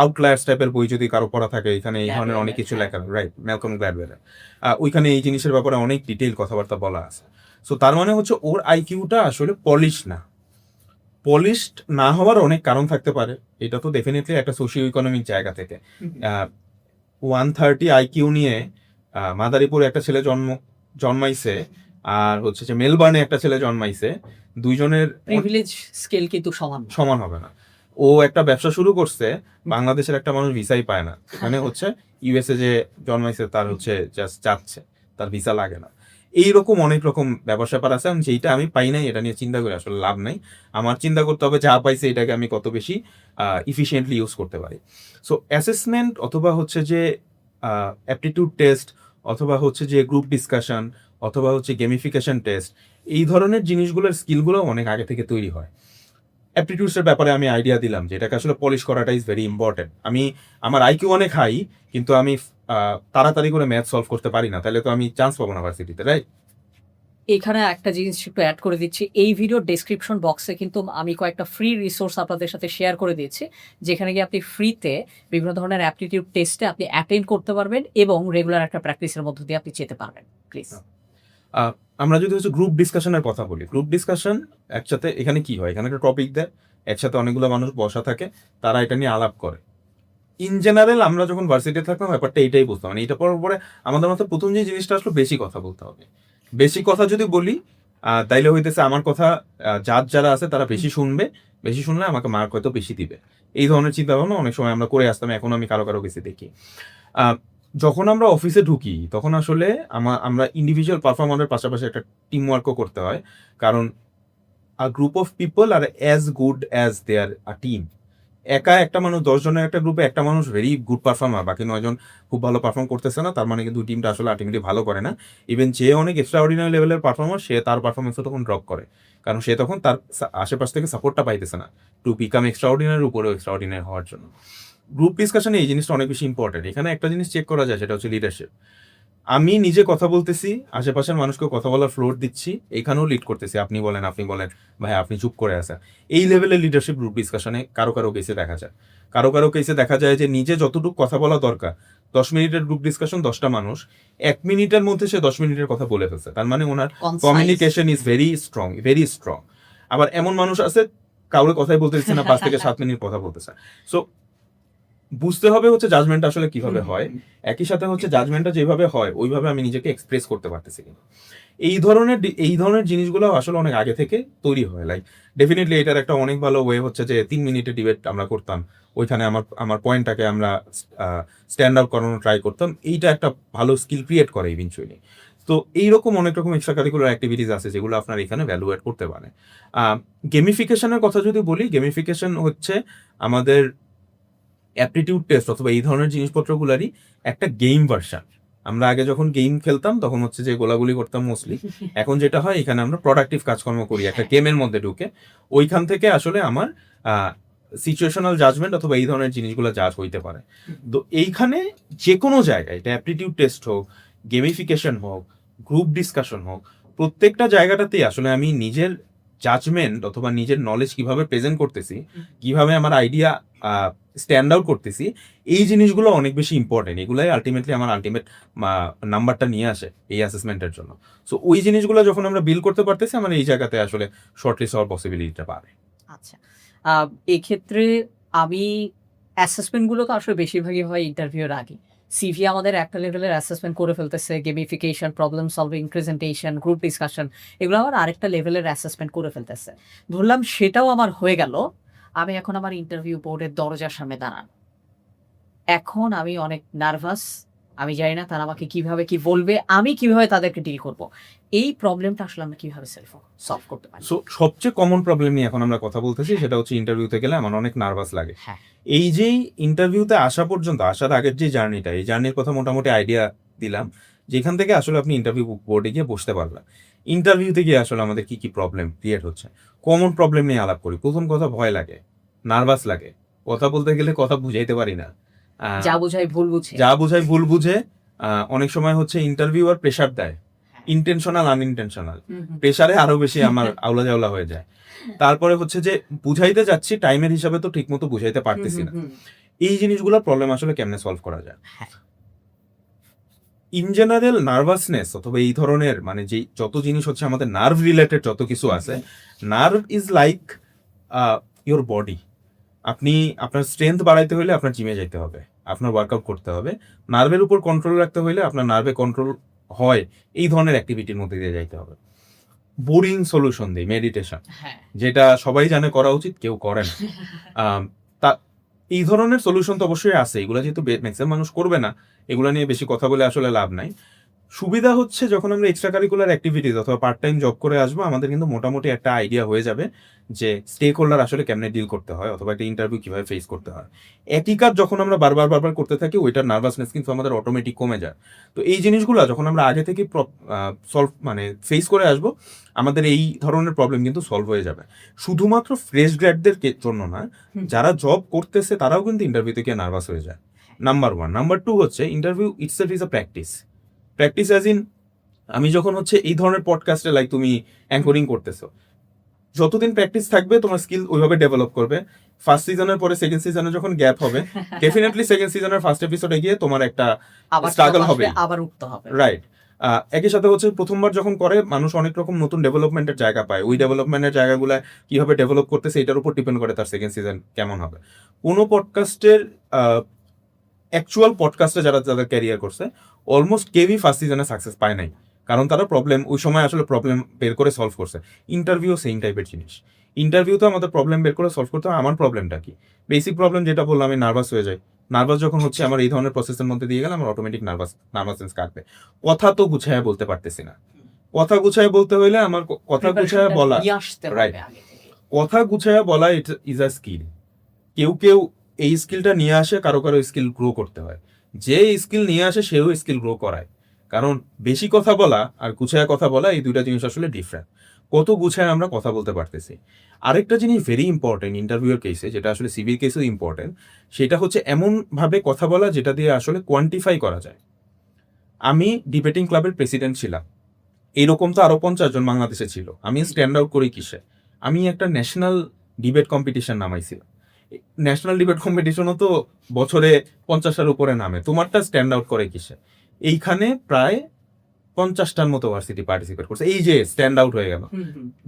আউটলায়ার্স টাইপের বই যদি কারো পড়া থাকে, এখানে এই ধরনের অনেক কিছু লেখা, রাইট, ম্যালকম গ্ল্যাডওয়েলের, ওইখানে এই জিনিসের ব্যাপারে অনেক ডিটেইল কথাবার্তা বলা আছে। সো তার মানে হচ্ছে ওর আইকিউটা আসলে পলিশ না। পলিশড না হওয়ার অনেক কারণ থাকতে পারে, এটা তো ডেফিনেটলি একটা সোশিও ইকোনমিক জায়গা থেকে। 130 আইকিউ নিয়ে মাদারীপুরে একটা ছেলে জন্মাইছে, আর হচ্ছে যে মেলবার্নে একটা ছেলে জন্মাইছে, দুইজনের প্রিভিলেজ স্কেল কিন্তু সমান হবে না। ও একটা ব্যবসা শুরু করছে, বাংলাদেশের একটা মানুষ ভিসাই পায় না। এখানে হচ্ছে ইউএসএ যে জন্মাইছে তার হচ্ছে জাস্ট যাচ্ছে, তার ভিসা লাগে না। এইরকম অনেক রকম ব্যবসা ব্যাপার আছে, যেটা আমি পাই নাই এটা নিয়ে চিন্তা করে আসলে লাভ নাই। আমার চিন্তা করতে হবে যা পাইছে এটাকে আমি কত বেশি ইফিসিয়েন্টলি ইউজ করতে পারি। সো অ্যাসেসমেন্ট অথবা হচ্ছে যে অ্যাপটিটিউড টেস্ট অথবা হচ্ছে যে গ্রুপ ডিসকাশন অথবা হচ্ছে গেমিফিকেশন টেস্ট, এই ধরনের জিনিসগুলোর স্কিলগুলো অনেক আগে থেকে তৈরি হয়। অ্যাপটিটিউডসের ব্যাপারে আমি আইডিয়া দিলাম যে এটাকে আসলে পলিশ করাটা ইজ ভেরি ইম্পর্টেন্ট। আমার আইকিউ অনেক হাই, কিন্তু আমি তাড়াতাড়ি করে ম্যাথ সলভ করতে পারি না, তাহলে তো আমি চান্স পাবো না ভার্সিটিতে, রাইট? এখানে একটা জিনিস একটু অ্যাড করে দিচ্ছি, এই ভিডিও ডেসক্রিপশন বক্সে কিন্তু আমি কয়েকটা ফ্রি রিসোর্স আপনাদের সাথে শেয়ার করে দিয়েছি, যেখানে গিয়ে আপনি ফ্রিতে বিভিন্ন ধরনের অ্যাপটিটিউড টেস্টে আপনি অ্যাটেন্ড করতে পারবেন এবং রেগুলার একটা প্র্যাকটিসের মধ্য দিয়ে আপনি যেতে পারবেন। প্লিজ, আমরা যদি হচ্ছে গ্রুপ ডিসকাশনের কথা বলি, গ্রুপ ডিসকাশন একসাথে এখানে কি হয়, এখানে একটা টপিক দেয়, একসাথে অনেকগুলো মানুষ বসা থাকে, তারা এটা নিয়ে আলাপ করে। ইন জেনারেল আমরা যখন ভার্সিটিতে থাকতাম ব্যাপারটা এইটাই বুঝতাম, মানে এটা পড়ার পরে আমাদের মাথায় প্রথম যে জিনিসটা আসলো, বেশি কথা বলতে হবে। বেশি কথা যদি বলি তাইলে হইতেছে আমার কথা যারা আছে তারা বেশি শুনবে, বেশি শুনলে আমাকে মার্ক হয়তো বেশি দিবে। এই ধরনের চিন্তা ভাবনা অনেক সময় আমরা করে আসতাম, এখন আমি কারো কাছে দেখি। যখন আমরা অফিসে ঢুকি তখন আসলে আমরা ইন্ডিভিজুয়াল পারফরমারের পাশাপাশি একটা টিম ওয়ার্কও করতে হয়, কারণ a group of people are as good as their a team. একা একটা মানুষ, 10 জনের একটা গ্রুপে একটা মানুষ ভেরি গুড পারফর্মার, বাকি 9 জন খুব ভালো পারফর্ম করতেছে না, তার মানে কিন্তু টিমটা আসলে আলটিমেটলি ভালো করে না। ইভেন যে অনেক এক্সট্রা অর্ডিনারি লেভেলের পারফর্মার, সে তার পারফরমেন্সও তখন ড্রপ করে, কারণ সে তখন তার আশেপাশ থেকে সাপোর্টটা পাইতেছে না টু বিকাম এক্সট্রা অর্ডিনারির উপরেও এক্সট্রা অর্ডিনারি হওয়ার জন্য। গ্রুপ ডিসকাশনে এই জিনিসটা অনেক বেশি ইম্পর্টেন্ট। এখানে একটা জিনিস চেক করা যায়, সেটা হচ্ছে লিডারশিপ। আমি নিজে কথা বলতেছি, আশেপাশের মানুষকে কথা বলার ফ্লোর দিচ্ছি, এখানেও লিড করতেছি, আপনি বলেন ভাই আপনি চুপ করে আছেন। এই লেভেলের লিডারশিপ গ্রুপ ডিসকাশনে কারো কেসে দেখা যায়। কারো কেসে দেখা যায় যে নিজে যতটুকু কথা বলা দরকার, 10 মিনিটের গ্রুপ ডিসকাশন, 10টা মানুষ 1 মিনিটের মধ্যে সে 10 মিনিটের কথা বলে ফেলছে, তার মানে ওনার কমিউনিকেশন ইজ ভেরি স্ট্রং। আবার এমন মানুষ আছে কাউরে কথাই বলতে দিচ্ছে না, 5 থেকে 7 মিনিট কথা বলতেছে। সো বুঝতে হবে হচ্ছে জাজমেন্ট আসলে কিভাবে হয়, একই সাথে হচ্ছে জাজমেন্টটা যেভাবে হয় ওইভাবে আমি নিজেকে এক্সপ্রেস করতে পারতেছি কিনা। এই ধরনের জিনিসগুলো আসলে অনেক আগে থেকে তৈরি হয়। লাইক ডেফিনেটলি এটার একটা অনেক ভালো ওয়ে হচ্ছে যে 3 মিনিটের ডিবেট আমরা করতাম, ওইখানে আমার পয়েন্টটাকে আমরা স্ট্যান্ড আউট করানোর ট্রাই করতাম। এইটা একটা ভালো স্কিল ক্রিয়েট করে ইভেনচুয়ালি। তো এইরকম অনেক রকম এক্সট্রা কারিকুলার অ্যাক্টিভিটিস আছে যেগুলো আপনার এখানে ভ্যালু অ্যাড করতে পারে। গেমিফিকেশনের কথা যদি বলি, গেমিফিকেশন হচ্ছে আমাদের অ্যাপটিটিউড টেস্ট অথবা এই ধরনের জিনিসপত্রগুলারই একটা গেম ভার্সন। আমরা আগে যখন গেম খেলতাম তখন হচ্ছে যে গোলাগুলি করতাম মোস্টলি, এখন যেটা হয় এখানে আমরা প্রোডাক্টিভ কাজকর্ম করি একটা গেমের মধ্যে ঢুকে। ওইখান থেকে আসলে আমার সিচুয়েশনাল জাজমেন্ট অথবা এই ধরনের জিনিসগুলো জাজ হইতে পারে। তো এইখানে যে কোনো জায়গায়, এটা অ্যাপটিটিউড টেস্ট হোক, গেমিফিকেশন হোক, গ্রুপ ডিসকাশন হোক, প্রত্যেকটা জায়গাটাতেই আসলে আমি নিজের জাজমেন্ট অথবা নিজের নলেজ কিভাবে প্রেজেন্ট করতেছি, কিভাবে আমার আইডিয়া স্ট্যান্ড আউট করতেছি, এই জিনিসগুলো অনেক বেশি ইম্পর্টেন্ট। এগুলাই আলটিমেটলি আমার আলটিমেট নাম্বারটা নিয়ে আসে এই অ্যাসেসমেন্টের জন্য। সো ওই জিনিসগুলো যখন আমরা বিল করতে পারতেছি, আমার এই জায়গাতে আসলে শর্টলিস্ট হওয়ার পসিবিলিটিটা পাবে। আচ্ছা, এক্ষেত্রে আমি অ্যাসেসমেন্টগুলো তো আসলে বেশিরভাগই হয় ইন্টারভিউর আগে। সিভি আমাদের একটা লেভেলের অ্যাসেসমেন্ট করে ফেলতেছে, gamification, problem solving, presentation, group discussion, এগুলো আমার আরেকটা লেভেলের অ্যাসেসমেন্ট করে ফেলতেছে। ধরলাম সেটাও আমার হয়ে গেল, আমি এখন আমার ইন্টারভিউ বোর্ডের দরজার সামনে দাঁড়ান। এখন আমি অনেক নার্ভাস, আমি জানি না তারা আমাকে কিভাবে কি বলবে, আমি কিভাবে তাদেরকে ডিল করব। এই প্রবলেমটা আসলে আমরা কিভাবে সলভ করতে পারি? সো সবচেয়ে কমন প্রবলেম নিয়ে এখন আমরা কথা বলতেছি, সেটা হচ্ছে ইন্টারভিউতে গেলে আমার অনেক নার্ভাস লাগে। হ্যাঁ, এই যেই ইন্টারভিউতে আসা পর্যন্ত, আসার আগের যে জার্নিটা, এই জার্নির কথা মোটামুটি আইডিয়া দিলাম, যেখান থেকে আসলে আপনি ইন্টারভিউ বোর্ডে গিয়ে বসতে পারবেন। ইন্টারভিউতে গিয়ে আসলে আমাদের কি কি প্রবলেম ক্রিয়েট হচ্ছে, কমন প্রবলেম নিয়ে আলাপ করি। প্রথম কথা, ভয় লাগে, নার্ভাস লাগে, কথা বলতে গেলে কথা বুঝাইতে পারি না, যা বোঝাই ভুল বুঝে। যা বোঝাই ভুল বুঝে। অনেক সময় হচ্ছে ইন্টারভিউয়ার প্রেশার দেয়, ইন্টেনশনাল আনইনটেনশনাল, প্রেশারে আরো বেশি আমার আউলা জাউলা হয়ে যায়। তারপরে হচ্ছে যে বুঝাইতে যাচ্ছি, টাইমের হিসাবে তো ঠিক মতো বুঝাইতে পারতেছি না। এই জিনিসগুলোর প্রবলেম আসলে কেমনে সলভ করা যায়? ইন জেনারেল নার্ভাসনেস অথবা এই ধরনের মানে যে যত জিনিস হচ্ছে আমাদের নার্ভ রিলেটেড যত কিছু আছে, nerve is like your body. আপনি আপনার স্ট্রেংথ বাড়াইতে হলে আপনার জিমে যেতে হবে, আপনার ওয়ার্কআউট করতে হবে। নার্ভের উপর কন্ট্রোল রাখতে হলে আপনার নার্ভে কন্ট্রোল হয় এই ধরনের অ্যাক্টিভিটির মধ্যে দিয়ে যাইতে হবে। বোরিং সলিউশন দিই মেডিটেশন, যেটা সবাই জানে করা উচিত, কেউ করে না। তা এই ধরনের সলিউশন তো অবশ্যই আছে, এগুলো যেহেতু ম্যাক্সিমাম মানুষ করবে না, এগুলো নিয়ে বেশি কথা বলে আসলে লাভ নাই। সুবিধা হচ্ছে যখন আমরা এক্সট্রা কারিকুলার অ্যাক্টিভিটিস অথবা পার্ট টাইম জব করে আসবো, আমাদের কিন্তু মোটামুটি একটা আইডিয়া হয়ে যাবে যে স্টেক হোল্ডার আসলে কেমনে ডিল করতে হয় অথবা একটা ইন্টারভিউ কিভাবে ফেস করতে হয়। একই কাজ যখন আমরা বারবার করতে থাকি, ওইটার নার্ভাসনেস কিন্তু আমাদের অটোমেটিক কমে যায়। তো এই জিনিসগুলো যখন আমরা আগে থেকে সলভ মানে ফেস করে আসবো, আমাদের এই ধরনের প্রবলেম কিন্তু সলভ হয়ে যাবে। শুধুমাত্র ফ্রেশ গ্র্যাডদের জন্য না, যারা জব করতেছে তারাও কিন্তু ইন্টারভিউতে গিয়ে নার্ভাস হয়ে যায়। নাম্বার 1। নাম্বার 2 হচ্ছে interview itself is a practice as in, আমি যখন হচ্ছে এই ধরনের পডকাস্টে লাইক তুমি অ্যাঙ্করিং করতেছো, যতদিন প্র্যাকটিস থাকবে তোমার স্কিল ওইভাবে ডেভেলপ করবে। ফার্স্ট সিজনের পরে সেকেন্ড সিজনে যখন গ্যাপ হবে, ডেফিনেটলি সেকেন্ড সিজনের ফার্স্ট এপিসোডে গিয়ে তোমার একটা স্ট্রাগল হবে, আবার উঠতে হবে, রাইট? একই সাথে হচ্ছে প্রথমবার যখন করে মানুষ অনেক রকম নতুন ডেভেলপমেন্টের জায়গা পায়, ওই ডেভেলপমেন্টের জায়গাগুলো কিভাবে ডেভেলপ করতেছে এটার উপর ডিপেন্ড করে তার সেকেন্ড সিজন কেমন হবে। কোনো পডকাস্টের অ্যাকচুয়াল পডকাস্টে যাদের ক্যারিয়ার করছে, অলমোস্ট কেউই ফার্স্ট সিজনে সাকসেস পায় নাই, কারণ তারা প্রবলেম ওই সময় আসলে প্রবলেম বের করে সলভ করছে। ইন্টারভিউ সেম টাইপের জিনিস, ইন্টারভিউতে আমাদের প্রবলেম বের করে সলভ করতে হয়। আমার প্রবলেমটা কি? বেসিক প্রবলেম যেটা বললাম, আমি নার্ভাস হয়ে যাই। নার্ভাস যখন হচ্ছে আমার এই ধরনের প্রসেসের মধ্যে দিয়ে গেলে আমার অটোমেটিক নার্ভাসনেস কাটবে। কথা তো গুছায় বলতে পারতেছি না, কথা গুছায় বলতে হইলে আমার কথা গুছায় বলা, রাইট, কথা গুছায় বলা ইজ আ স্কিল। কেউ এই স্কিলটা নিয়ে আসে, কারো স্কিল গ্রো করতে হয়। যে স্কিল নিয়ে আসে সেও স্কিল গ্রো করায়, কারণ বেশি কথা বলা আর গুছায় কথা বলা এই দুইটা জিনিস আসলে ডিফারেন্ট। কত গুছায় আমরা কথা বলতে পারতেছি। আরেকটা জিনিস ভেরি ইম্পর্টেন্ট ইন্টারভিউর কেসে, যেটা আসলে সিভির কেসেও ইম্পর্টেন্ট, সেটা হচ্ছে এমনভাবে কথা বলা যেটা দিয়ে আসলে কোয়ান্টিফাই করা যায়। আমি ডিবেটিং ক্লাবের প্রেসিডেন্ট ছিলাম, এইরকম তো আরো 50 জন বাংলাদেশে ছিল। আমি স্ট্যান্ড আউট করি কিসে? আমি একটা ন্যাশনাল ডিবেট কম্পিটিশন নামাইছিলাম। ন্যাশনাল ডিবেট কম্পিটিশনও তো বছরে 50টার উপরে নামে, তোমারটা স্ট্যান্ড আউট করে কিসে? এইখানে প্রায় 50টার মতো ভার্সিটি পার্টিসিপেট করছে। এই যে স্ট্যান্ড আউট হয়ে গেল,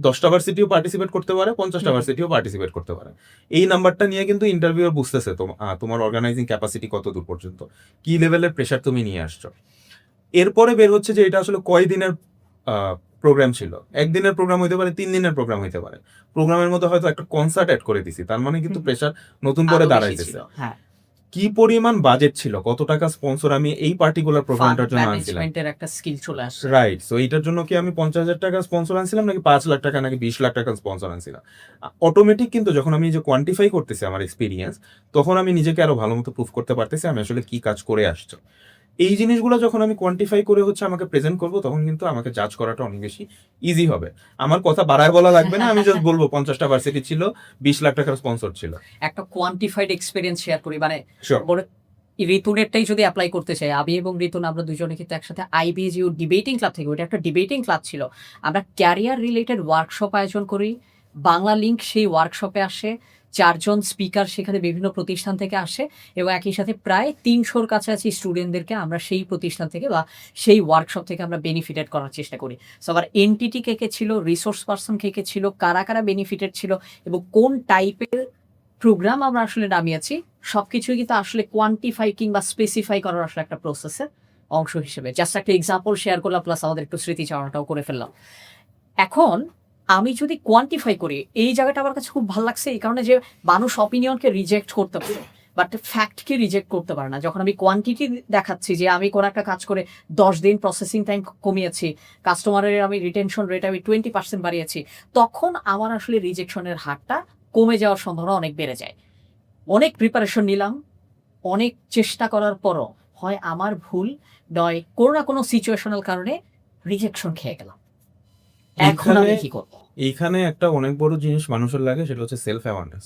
10টা ভার্সিটিও পার্টিসিপেট করতে পারে, 50টা ভার্সিটিও পার্টিসিপেট করতে পারে। এই নাম্বারটা নিয়ে কিন্তু ইন্টারভিউয়ার বুঝতেছে তোমার অর্গানাইজিং ক্যাপাসিটি কত দূর পর্যন্ত, কি লেভেলের প্রেশার তুমি নিয়ে আসছো। এরপরে বের হচ্ছে যে এটা আসলে কয় দিনের প্রোগ্রাম ছিল। একদিনের প্রোগ্রাম হইতে পারে, 3 দিনের প্রোগ্রাম হইতে পারে। প্রোগ্রামের মধ্যে হয়তো একটা কনসার্ট অ্যাড করে দিছি, তার মানে কিন্তু প্রেশার নতুন করে দাঁড়াইতেছে। কি পরিমাণ বাজেট ছিল, কত টাকা স্পন্সর আমি এই পার্টিকুলার প্রোগ্রামটার জন্য আনছিলাম। ম্যানেজমেন্টের একটা স্কিল চলে আসছে। রাইট, সো এইটার জন্য কি আমি 50,000 টাকা স্পন্সর আনছিলাম নাকি 5 লাখ টাকা নাকি 20 লাখ টাকা স্পন্সর আনছিলাম। অটোমেটিক কিন্তু যখন আমি যে কোয়ান্টিফাই করতেছি আমার এক্সপিরিয়েন্স, তখন আমি নিজেকে আরো ভালো মতো প্রুফ করতে পারতেছি আমি আসলে কি কাজ করে আসছি। এই জিনিসগুলো যখন আমি কোয়ান্টিফাই করে হচ্ছে আমাকে প্রেজেন্ট করবো, তখন কিন্তু আমাকে জাজ করাটা অনেক বেশি ইজি হবে। আমার কথা বাড়ায় বলা লাগবে না, আমি জাস্ট বলবো 50টা ভার্সিটি ছিল, 20 লাখ টাকার স্পন্সর ছিল। একটা কোয়ান্টিফাইড এক্সপেরিয়েন্স শেয়ার করি, মানে Sure. ঋতুনেরটাই যদি অ্যাপ্লাই করতে চাই, আমি এবং ঋতুন আমরা দুজনে কিন্তু একসাথে আইবিএজিউ ডিবেটিং ক্লাব থেকে, ওটা একটা ডিবেটিং ক্লাব ছিল, আমরা ক্যারিয়ার রিলেটেড ওয়ার্কশপ আয়োজন করি। বাংলা লিঙ্ক সেই ওয়ার্কশপে আসে, 4 জন স্পিকার সেখানে বিভিন্ন প্রতিষ্ঠান থেকে আসে, এবং একই সাথে প্রায় 300-র কাছাকাছি স্টুডেন্টদেরকে আমরা সেই প্রতিষ্ঠান থেকে বা সেই ওয়ার্কশপ থেকে আমরা বেনিফিটেড করার চেষ্টা করি। সো আবার এনটিটি কে কে ছিল, রিসোর্স পার্সন কে কে ছিল, কারা কারা বেনিফিটেড ছিল এবং কোন টাইপের প্রোগ্রাম আমরা আসলে নামিয়েছি, সবকিছুই কিন্তু আসলে কোয়ান্টিফাই কিংবা স্পেসিফাই করার আসলে একটা প্রসেসের অংশ হিসেবে। জাস্ট একটা এক্সাম্পল শেয়ার করলাম, প্লাস আমাদের একটু স্মৃতিচারণাটাও করে ফেললাম। এখন আমি যদি কোয়ান্টিফাই করি, এই জায়গাটা আমার কাছে খুব ভালো লাগছে এই কারণে যে মানুষ অপিনিয়নকে রিজেক্ট করতে পারে বাট ফ্যাক্টকে রিজেক্ট করতে পারে না। যখন আমি কোয়ান্টিটি দেখাচ্ছি যে আমি কোনো একটা কাজ করে 10 দিন প্রসেসিং টাইম কমিয়েছি, কাস্টমারের আমি রিটেনশন রেট আমি 20% বাড়িয়েছি, তখন আমার আসলে রিজেকশনের হারটা কমে যাওয়ার সম্ভাবনা অনেক বেড়ে যায়। অনেক প্রিপারেশন নিলাম, অনেক চেষ্টা করার পরও হয় আমার ভুল, নয় কোনো না কোনো সিচুয়েশনাল কারণে রিজেকশন খেয়ে গেলাম। এখন আমি কি করব? এইখানে একটা অনেক বড় জিনিস মানুষের লাগে, সেটা হচ্ছে সেলফ অ্যাওয়ারনেস।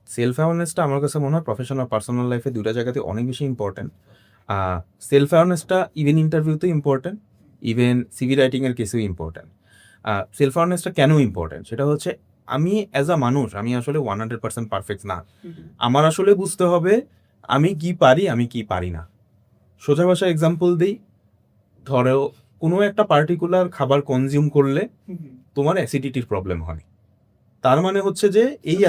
সেলফ অ্যাওয়ারনেসটা আমার কাছে মনে হয় প্রফেশনাল পার্সোনাল লাইফে দুটা জায়গাতে অনেক বেশি ইম্পর্টেন্ট। সেলফ অ্যাওয়ারনেসটা ইভেন ইন্টারভিউতেও ইম্পর্টেন্ট, ইভেন সিভি রাইটিংয়ের কেসেও ইম্পর্টেন্ট। সেলফ অ্যাওয়ারনেসটা কেন ইম্পর্টেন্ট, সেটা হচ্ছে আমি অ্যাজ আ মানুষ আমি আসলে 100% পারফেক্ট না। আমার আসলে বুঝতে হবে আমি কি পারি, আমি কি পারি না। সোজা ভাষায় এক্সাম্পল দিই, ধরো কোনো একটা পার্টিকুলার খাবার কনজিউম করলে তোমার অ্যাসিডিটির প্রবলেম হয়, তার মানে হচ্ছে যে এই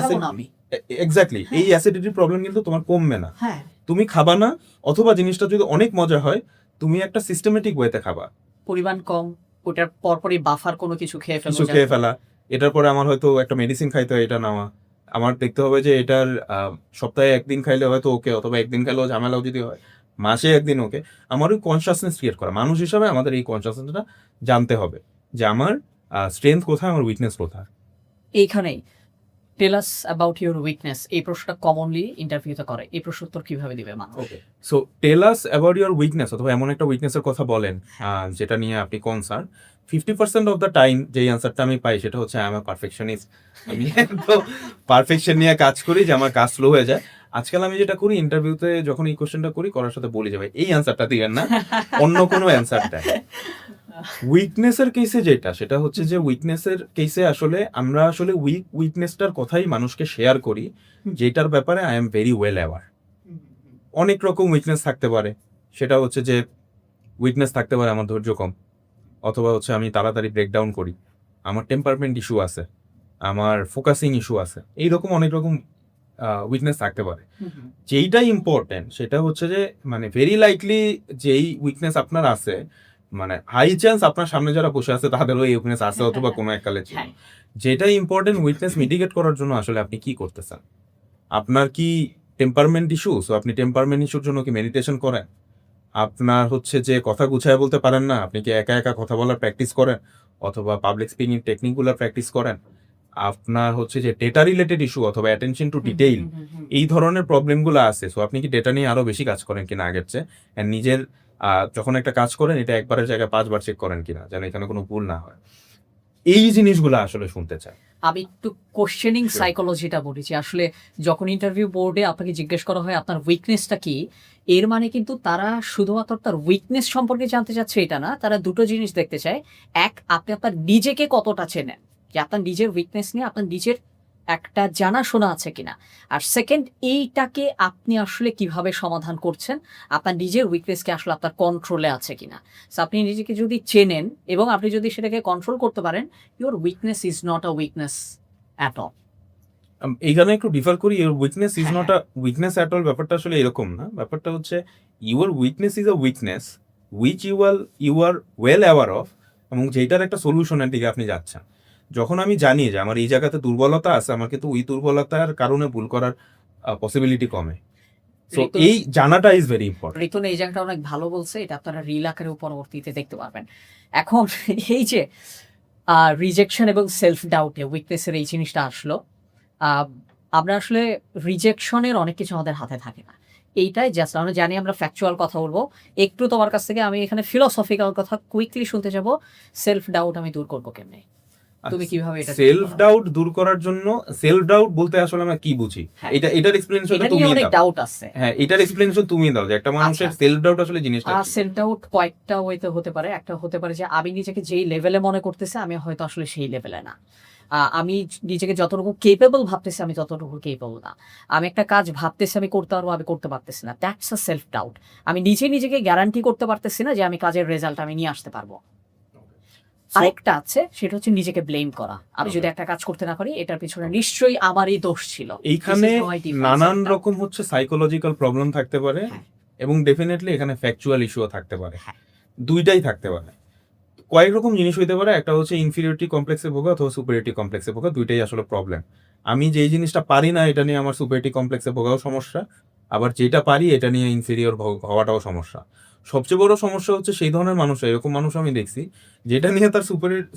এক্স্যাক্টলি এই অ্যাসিডিটির প্রবলেম কিন্তু তোমার কমবে না। হ্যাঁ, তুমি খাবা না, অথবা জিনিসটা যদি অনেক মজা হয় তুমি একটা সিস্টেমেটিক ওয়েতে খাবা, পরিমাণ কম, ওটার পরপরই বাফার কোনো কিছু খেয়ে কিছু খেয়ে ফেলা। এটার পরে আমার হয়তো একটা মেডিসিন খাইতে হয়, এটা নেওয়া। আমার দেখতে হবে যে এটার সপ্তাহে একদিন খাইলে হয়তো ওকে, অথবা একদিন খাইলেও ঝামেলাও যদি হয়, মাসে একদিন ওকে। আমার ওই কনসিয়াসনেস ক্রিয়েট করা, মানুষ হিসাবে আমাদের এই কনসিয়াসনেসটা জানতে হবে যে আমার স্ট্রেংথ কোথায়, আমার উইকনেস কোথায়। এইখানেই টেল আস অ্যাবাউট ইউর উইকনেস, এই প্রশ্নটা কমনলি ইন্টারভিউতে করে, এই প্রশ্ন উত্তর কিভাবে দিবে মানুষ? So tell us about your weakness, অথবা এমন একটা উইকনেসের কথা বলেন যেটা নিয়ে আপনি কনসার্ন। 50% অফ দ্য টাইম যেই অ্যান্সারটা আমি পাই সেটা হচ্ছে আই এম আ পারফেকশনিস্ট। আমি তো পারফেকশন নিয়ে কাজ করি যে আমার কাজ স্লো হয়ে যায়। আজকাল আমি যেটা করি, ইন্টারভিউতে যখন এই কোশ্চেনটা করি, করার সাথে বলি যে ভাই এই অ্যান্সারটা দিবেন না, অন্য কোনো অ্যান্সার দেয়। উইকনেসের কেসে যেটা, সেটা হচ্ছে যে উইকনেসের কেসে আসলে আমরা আসলে উইকনেসটার কথাই মানুষকে শেয়ার করি, যেটার ব্যাপারে I am very well aware. অনেক রকম উইকনেস থাকতে পারে, সেটা হচ্ছে যে উইকনেস থাকতে পারে আমার ধৈর্য কম, অথবা হচ্ছে আমি তাড়াতাড়ি ব্রেকডাউন করি, আমার টেম্পারমেন্ট ইস্যু আছে, আমার ফোকাসিং ইস্যু আছে, এইরকম অনেক রকম উইকনেস থাকতে পারে। যেইটা ইম্পর্টেন্ট সেটা হচ্ছে যে মানে ভেরি লাইকলি যেই উইকনেস আপনার আছে, মানে হাই চান্স আপনার সামনে যারা বসে আছে তাদেরও এই উইকনেস আছে, অথবা কোনো এককালে ছিল। যেটা ইম্পর্টেন্ট উইকনেস মিটিগেট করার জন্য আসলে আপনি কি করতেছেন। আপনার কি টেম্পারমেন্ট ইস্যু, সো আপনি টেম্পারমেন্ট ইস্যুর জন্য কি মেডিটেশন করেন? আপনার হচ্ছে যে কথা গুছায় বলতে পারেন না, আপনি কি একা একা কথা বলার প্র্যাকটিস করেন, অথবা পাবলিক স্পিকিং টেকনিকগুলো প্র্যাকটিস করেন? আপনার হচ্ছে যে ডেটা রিলেটেড ইস্যু, অথবা অ্যাটেনশন টু ডিটেইল, এই ধরনের প্রবলেমগুলো আছে, সো আপনি কি ডেটা নিয়ে আরো বেশি কাজ করেন কিনা আগের চেয়ে, এন্ড নিজের যখন একটা কাজ করেন এটা একবারের জায়গায় 5 বার চেক করেন কিনা, যেন এখানে কোনো ভুল না হয়। এই জিনিসগুলো আসলে শুনতে চাই। আমি একটু কোশ্চেনিং সাইকোলজিটা বলি যে আসলে যখন ইন্টারভিউ বোর্ডে আপনাকে জিজ্ঞেস করা হয় আপনার উইকনেসটা কি, এর মানে কিন্তু তারা শুধুমাত্র তার উইকনেস সম্পর্কে জানতে চাচ্ছে এটা না, তারা দুটো জিনিস দেখতে চায়। এক, আপনি আপনার নিজেকে কতটা চেনেন, যে আপনার নিজের উইকনেস নিয়ে আপনার নিজের একটা জানাশোনা আছে কিনা। আর সেকেন্ড, এইটাকে আপনি আসলে কিভাবে সমাধান করছেন, আপনার নিজের উইকনেসকে আসলে আপনার কন্ট্রোলে আছে কিনা। সো আপনি নিজেকে যদি চেনেন এবং আপনি যদি সেটাকে কন্ট্রোল করতে পারেন, your weakness is not a weakness at all. এইখানে একটু ডিফার করি, your weakness is not a weakness at all, ব্যাপারটা আসলে এরকম না। ব্যাপারটা হচ্ছে your weakness is a weakness which you are well aware of, এবং যেটার একটা সলিউশনের দিকে আপনি যাচ্ছেন। যখন আমি জানি যে আমার এই জায়গাতে দুর্বলতা আছে, আমার কিন্তু ওই দুর্বলতার কারণে ভুল করার পসিবিলিটি কমে। সো ঋতু- এই জানাটা ইজ ভেরি ইম্পর্টেন্ট। ঋতুন এই জায়গাটা অনেক ভালো বলছে, এটা আপনারা রিল আকারেও পরবর্তীতে দেখতে পারবেন। এখন এই যে রিজেকশন এবং সেলফ ডাউটে উইকনেসের এই জিনিসটা আসলো, আহ, আমরা আসলে রিজেকশনের অনেক কিছু আমাদের হাতে থাকে না। এইটাই জাস্ট আমরা জানি, আমরা ফ্যাকচুয়াল কথা বলবো। একটু তোমার কাছ থেকে আমি এখানে ফিলোসফিক্যাল কথা কুইকলি শুনতে যাব। সেলফ ডাউট আমি দূর করবো কেমনে? তুমি কিভাবে এটা সেলফ ডাউট দূর করার জন্য, সেলফ ডাউট বলতে আসলে আমরা কি বুঝি, হ্যাঁ। এটার এক্সপ্লেনেশন এটা তুমি নিয়ে অনেক দাও। ডাউট আছে। হ্যাঁ, এটার এক্সপ্লেনেশন তুমি দাও যে একটা মানুষের আচ্ছা। সেলফ ডাউট আসলে জিনিসটা কি? সেলফ ডাউট কয়েকটা ওয়েতে হতে পারে। একটা হতে পারে যে আমি নিজেকে যেই লেভেলে মনে করতেছি আমি হয়তো আসলে সেই লেভেলে না। আমি নিজেকে যতটুকু কেপেবল ভাবতেছি আমি ততটুকু কেপেবল না। আমি একটা কাজ ভাবতেছি আমি করতে পারবো, আমি করতে পারতেছি না। That's a self doubt. আমি নিজেকে গ্যারান্টি করতে পারতেছি না যে আমি কাজের রেজাল্ট আমি নিয়ে আসতে পারবো। আরেকটা আছে, সেটা হচ্ছে নিজেকে ব্লেম করা। আমি যদি একটা কাজ করতে না পারি, এটার পিছনে নিশ্চয়ই আমারই দোষ ছিল। এইখানে This is how I define নানান self-doubt. রকম হচ্ছে সাইকোলজিক্যাল প্রবলেম থাকতে পারে, হ্যাঁ। এবং ডেফিনেটলি এখানে ফ্যাকচুয়াল ইস্যুও থাকতে পারে। হ্যাঁ। দুইটাই থাকতে পারে। কয়েক রকম জিনিস হইতে পারে, একটা হচ্ছে ইনফিরিয়রিটি কমপ্লেক্সে ভোগা অথবা সুপিরিয়রিটি কমপ্লেক্সে ভোগা, দুইটাই আসলে প্রবলেম। আমি যেই জিনিসটা পারি না এটা নিয়ে আমার সুপিরিয়রিটি কমপ্লেক্সে ভোগাও সমস্যা, আবার যেটা পারি এটা নিয়ে ইনফিরিয়র হওয়াটাও সমস্যা। সবচেয়ে বড় সমস্যা হচ্ছে সেই ধরনের মানুষ, এরকম মানুষ আমি দেখছি যেটা নিয়ে তার